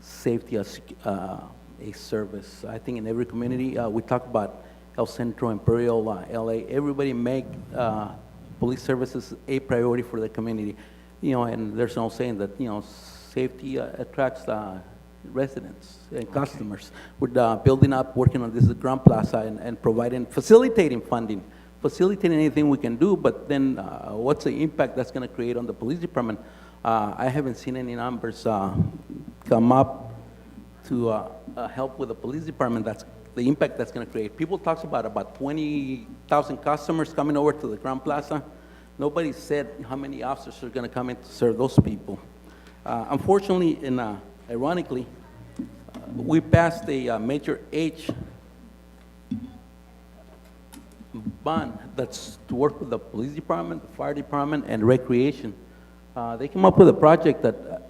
safety a service. I think in every community, we talk about El Centro, Imperial, LA, everybody make police services a priority for the community. And there's no saying that, safety attracts residents and customers. We're building up, working on this Grand Plaza and facilitating funding, facilitating anything we can do, but then what's the impact that's going to create on the police department? I haven't seen any numbers come up to help with the police department. That's the impact that's going to create. People talk about 20,000 customers coming over to the Grand Plaza. Nobody said how many officers are going to come in to serve those people. Unfortunately, and ironically, we passed a major H bond that's to work with the police department, the fire department, and recreation. They came up with a project that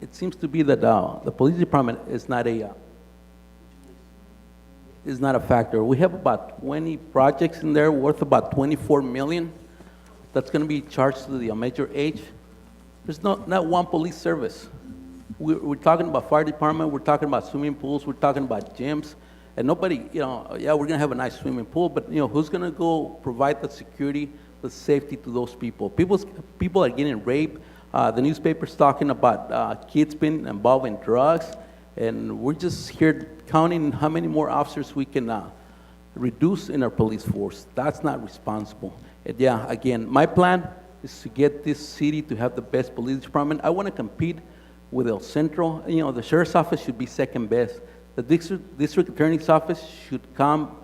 it seems to be that the police department is not a factor. We have about 20 projects in there worth about $24 million that's going to be charged to the major H. There's not one police service. We're talking about fire department, we're talking about swimming pools, we're talking about gyms, and nobody, yeah, we're going to have a nice swimming pool, but who's going to go provide the security, the safety to those people? People are getting raped. The newspaper's talking about kids being involved in drugs, and we're just here counting how many more officers we can reduce in our police force. That's not responsible. And yeah, again, my plan is to get this city to have the best police department. I want to compete with El Centro. The sheriff's office should be second best. The district attorney's office should come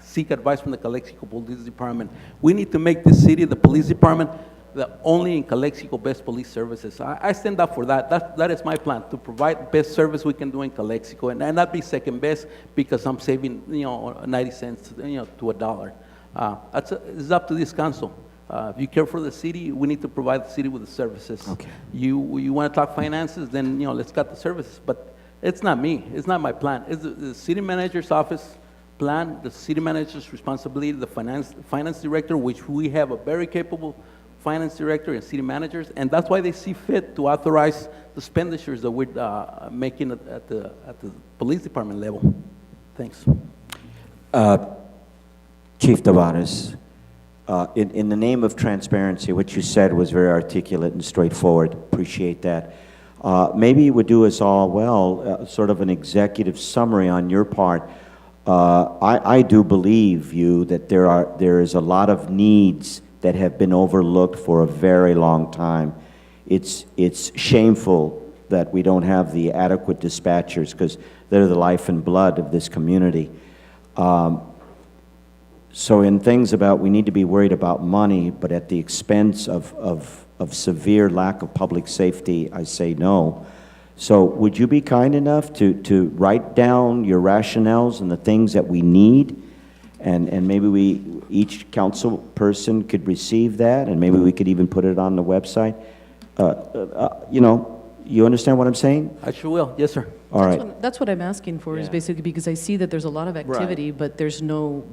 seek advice from the Calexico Police Department. We need to make this city, the police department, the only in Calexico best police services. I stand up for that. That is my plan, to provide the best service we can do in Calexico and not be second best because I'm saving 90 cents to a dollar. It's up to this council. If you care for the city, we need to provide the city with the services.
Okay.
You want to talk finances, then let's cut the services. But it's not me. It's not my plan. It's the city manager's office plan, the city manager's responsibility, the finance director, which we have a very capable finance director and city managers, and that's why they see fit to authorize the expenditures that we're making at the police department level. Thanks.
Chief Tavares, in the name of transparency, what you said was very articulate and straightforward. Appreciate that. Maybe you would do us all well, sort of an executive summary on your part. I do believe that there is a lot of needs that have been overlooked for a very long time. It's shameful that we don't have the adequate dispatchers because they're the life and blood of this community. So in things about we need to be worried about money, but at the expense of severe lack of public safety, I say no. So would you be kind enough to write down your rationales and the things that we need? And maybe each council person could receive that, and maybe we could even put it on the website. You understand what I'm saying?
I sure will. Yes, sir.
All right.
That's what I'm asking for, is basically because I see that there's a lot of activity, but there's no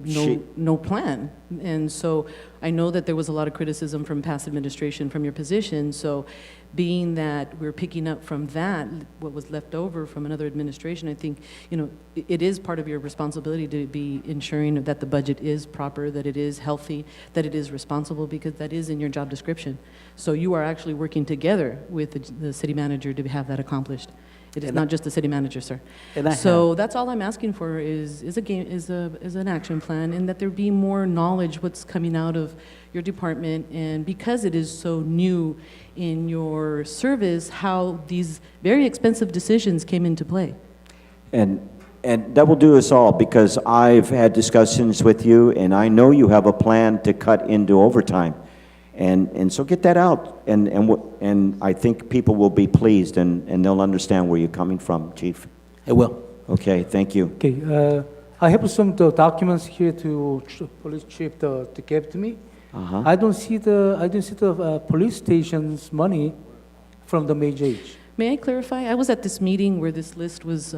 plan. And so I know that there was a lot of criticism from past administration from your position. So being that we're picking up from that, what was left over from another administration, I think, it is part of your responsibility to be ensuring that the budget is proper, that it is healthy, that it is responsible, because that is in your job description. So you are actually working together with the city manager to have that accomplished. It is not just the city manager, sir. So that's all I'm asking for is an action plan, and that there be more knowledge what's coming out of your department, and because it is so new in your service, how these very expensive decisions came into play.
And And that will do us all, because I've had discussions with you, and I know you have a plan to cut into overtime. And so get that out, and I think people will be pleased, and they'll understand where you're coming from, Chief.
I will.
Okay, thank you.
Okay, I have some documents here to police chief to give to me.
Uh-huh.
I don't see the police station's money from the Major H.
May I clarify? I was at this meeting where this list was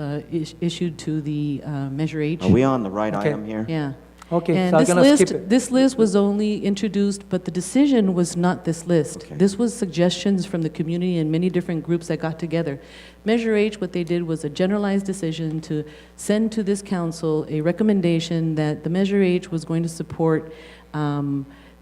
issued to the Measure H.
Are we on the right
Okay.
item here?
Yeah.
Okay,
And
so I'm
this
gonna
list,
skip it.
this list was only introduced, but the decision was not this list.
Okay.
This was suggestions from the community and many different groups that got together. Measure H, what they did was a generalized decision to send to this council a recommendation that the Measure H was going to support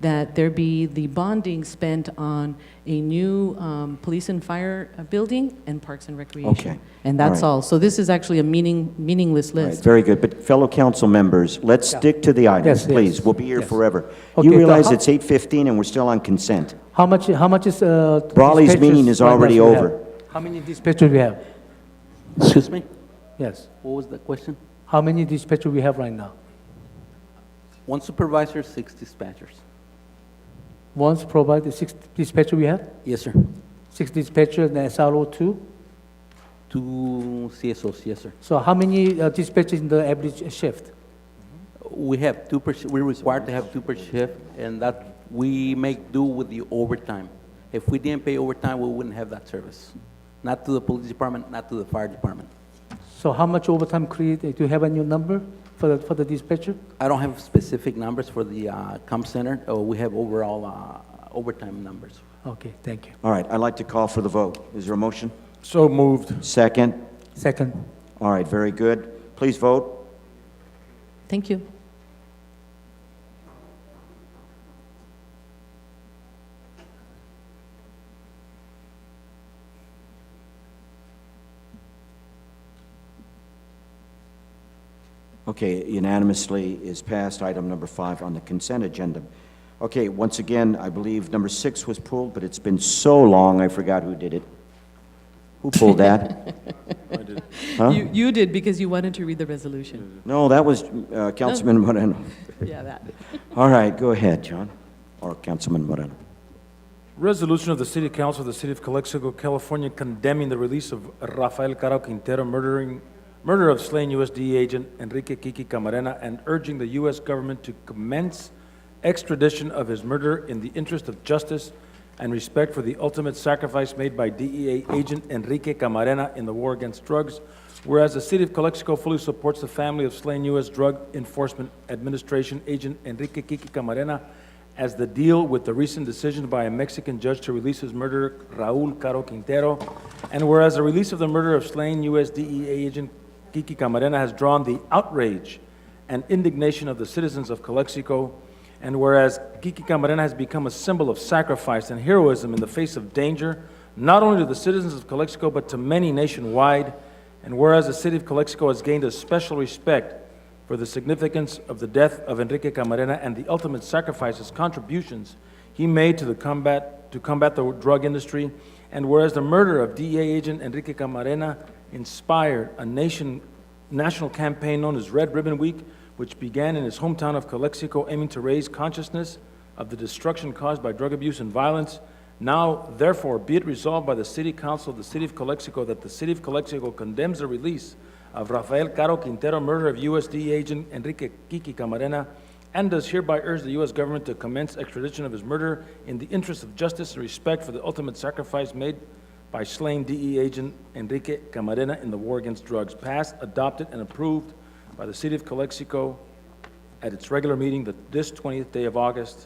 that there be the bonding spent on a new police and fire building and parks and recreation.
Okay.
And that's
All right.
all. So this is actually a meaningless
All right,
list.
very good, but fellow council members, let's stick to the items,
Yes,
please.
yes,
We'll be here
yes.
forever.
Okay,
You
so
realize
how-
it's 8:15 and we're still on consent.
How much is
Brawley's
dispatchers
meeting is
right now
already
we have?
over.
How many dispatchers we have?
Excuse me?
Yes.
What was the question?
How many dispatchers we have right now?
1 supervisor, 6 dispatchers.
Once provided, 6 dispatchers we have?
Yes, sir.
6 dispatchers and SRO 2?
2 CSOs, yes, sir.
So how many dispatchers in the average shift?
We have 2 per, we're required to have 2 per shift, and that we make do with the overtime. If we didn't pay overtime, we wouldn't have that service. Not to the police department, not to the fire department.
So how much overtime created? Do you have a new number for the dispatcher?
I don't have specific numbers for the comp center. We have overall overtime numbers.
Okay, thank you.
All right, I'd like to call for the vote. Is there a motion?
So moved.
Second?
Second.
All right, very good. Please vote.
Thank you.
Okay, unanimously is passed, item number 5 on the consent agenda. Okay, once again, I believe number 6 was pulled, but it's been so long, I forgot who did it. Who pulled that?
I did.
Huh?
You did because you wanted to read the resolution.
No, that was Councilman Moreno.
Yeah, that.
All right, go ahead, John, or Councilman Moreno.
Resolution of the City Council of the City of Calexico, California, condemning the release of Rafael Caro Quintero murder of slain USDA agent Enrique Kiki Camarena, and urging the U.S. government to commence extradition of his murder in the interest of justice and respect for the ultimate sacrifice made by DEA agent Enrique Camarena in the war against drugs. Whereas the City of Calexico fully supports the family of slain U.S. Drug Enforcement Administration agent Enrique Kiki Camarena as the deal with the recent decision by a Mexican judge to release his murderer, Raul Caro Quintero. And whereas the release of the murder of slain U.S. DEA agent Kiki Camarena has drawn the outrage and indignation of the citizens of Calexico, and whereas Kiki Camarena has become a symbol of sacrifice and heroism in the face of danger, not only to the citizens of Calexico, but to many nationwide, and whereas the City of Calexico has gained a special respect for the significance of the death of Enrique Camarena and the ultimate sacrifices, contributions he made to combat the drug industry, and whereas the murder of DEA agent Enrique Camarena inspired a national campaign known as Red Ribbon Week, which began in his hometown of Calexico, aiming to raise consciousness of the destruction caused by drug abuse and violence. Now, therefore, be it resolved by the City Council of the City of Calexico that the City of Calexico condemns the release of Rafael Caro Quintero, murder of USD agent Enrique Kiki Camarena, and does hereby urge the U.S. government to commence extradition of his murder in the interest of justice and respect for the ultimate sacrifice made by slain DE agent Enrique Camarena in the war against drugs, passed, adopted, and approved by the City of Calexico at its regular meeting this 20th day of August,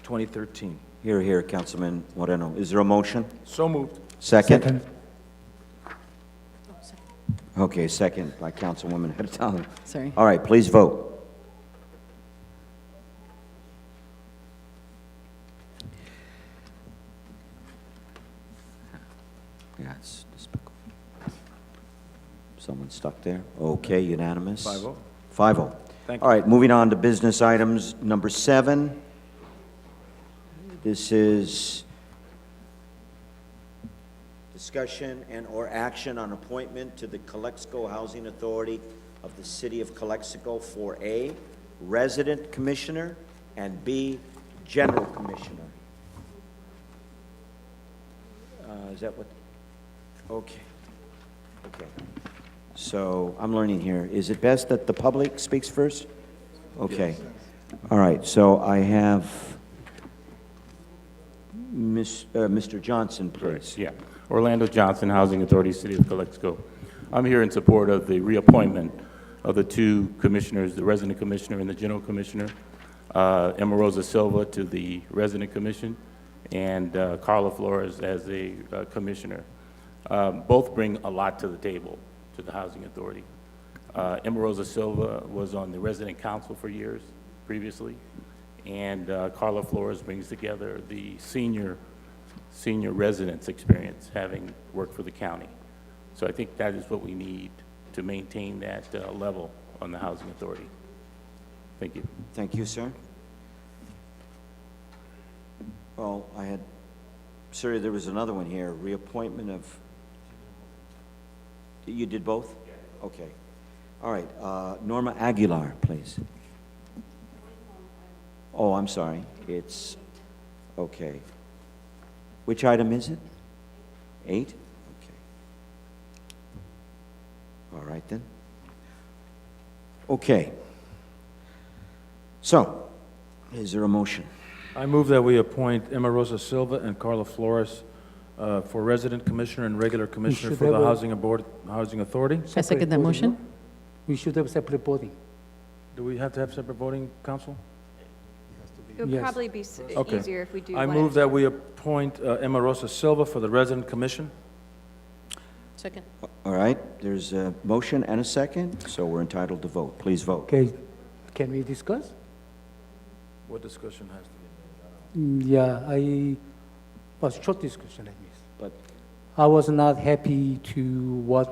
2013.
Here, here, Councilman Moreno. Is there a motion?
So moved.
Second? Okay, second by Councilwoman Hurtado.
Sorry.
All right, please vote. Yeah, it's despicable. Someone stuck there? Okay, unanimous.
5-0.
5-0.
Thank
All
you.
right, moving on to business items. Number 7. This is the Discussion and/or action on appointment to the Calexico Housing Authority of the City of Calexico for A, Resident Commissioner, and B, General Commissioner. Is that what? Okay. Okay. So I'm learning here. Is it best that the public speaks first? Okay. All right. So I have Mr. Johnson, please.
Yeah. Orlando Johnson, Housing Authority, City of Calexico. I'm here in support of the reappointment of the two commissioners, the resident commissioner and the general commissioner, Emma Rosa Silva to the resident commission, and Carla Flores as a commissioner. Both bring a lot to the table to the Housing Authority. Emma Rosa Silva was on the resident council for years previously, and Carla Flores brings together the senior residents experience, having worked for the county. So I think that is what we need to maintain that level on the Housing Authority. Thank you.
Thank you, sir. Well, sir, there was another one here, reappointment of, you did both? Okay. All right, Norma Aguilar, please. Oh, I'm sorry, it's, okay. Which item is it? 8? Okay. All right, then. Okay. So, is there a motion?
I move that we appoint Emma Rosa Silva and Carla Flores for resident commissioner and regular commissioner
should
for the
have a-
Housing Authority.
I second that motion.
We should have separate voting.
Do we have to have separate voting, council?
It would
Yes.
probably be
Okay.
easier if we do
I
one
move
at a
that
time.
we appoint Emma Rosa Silva for the resident commission.
Second.
All right, there's a motion and a second, so we're entitled to vote. Please vote.
Okay, can we discuss?
What discussion has to be made?
Yeah, was short discussion, I guess.
But
I was not happy to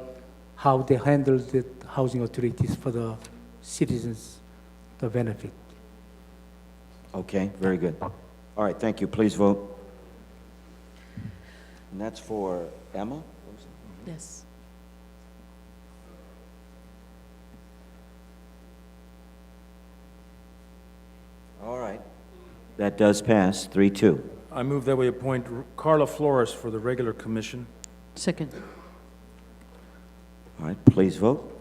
how they handled the housing authorities for the citizens, the benefit.
Okay, very good. All right, thank you. Please vote. And that's for Emma?
Yes.
All right. That does pass, 3-2.
I move that we appoint Carla Flores for the regular commission.
Second.
All right, please vote.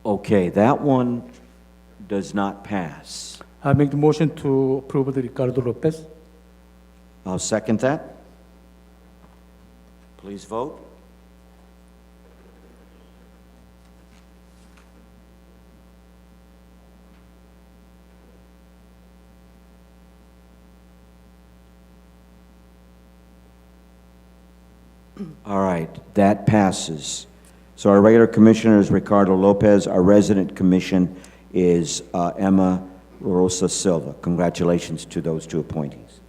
Okay, that one does not pass.
I make the motion to approve the Ricardo Lopez.
I'll second that. Please vote. All right, that passes. So our regular commissioner is Ricardo Lopez. Our resident commission is Emma Rosa Silva. Congratulations to those two appointees.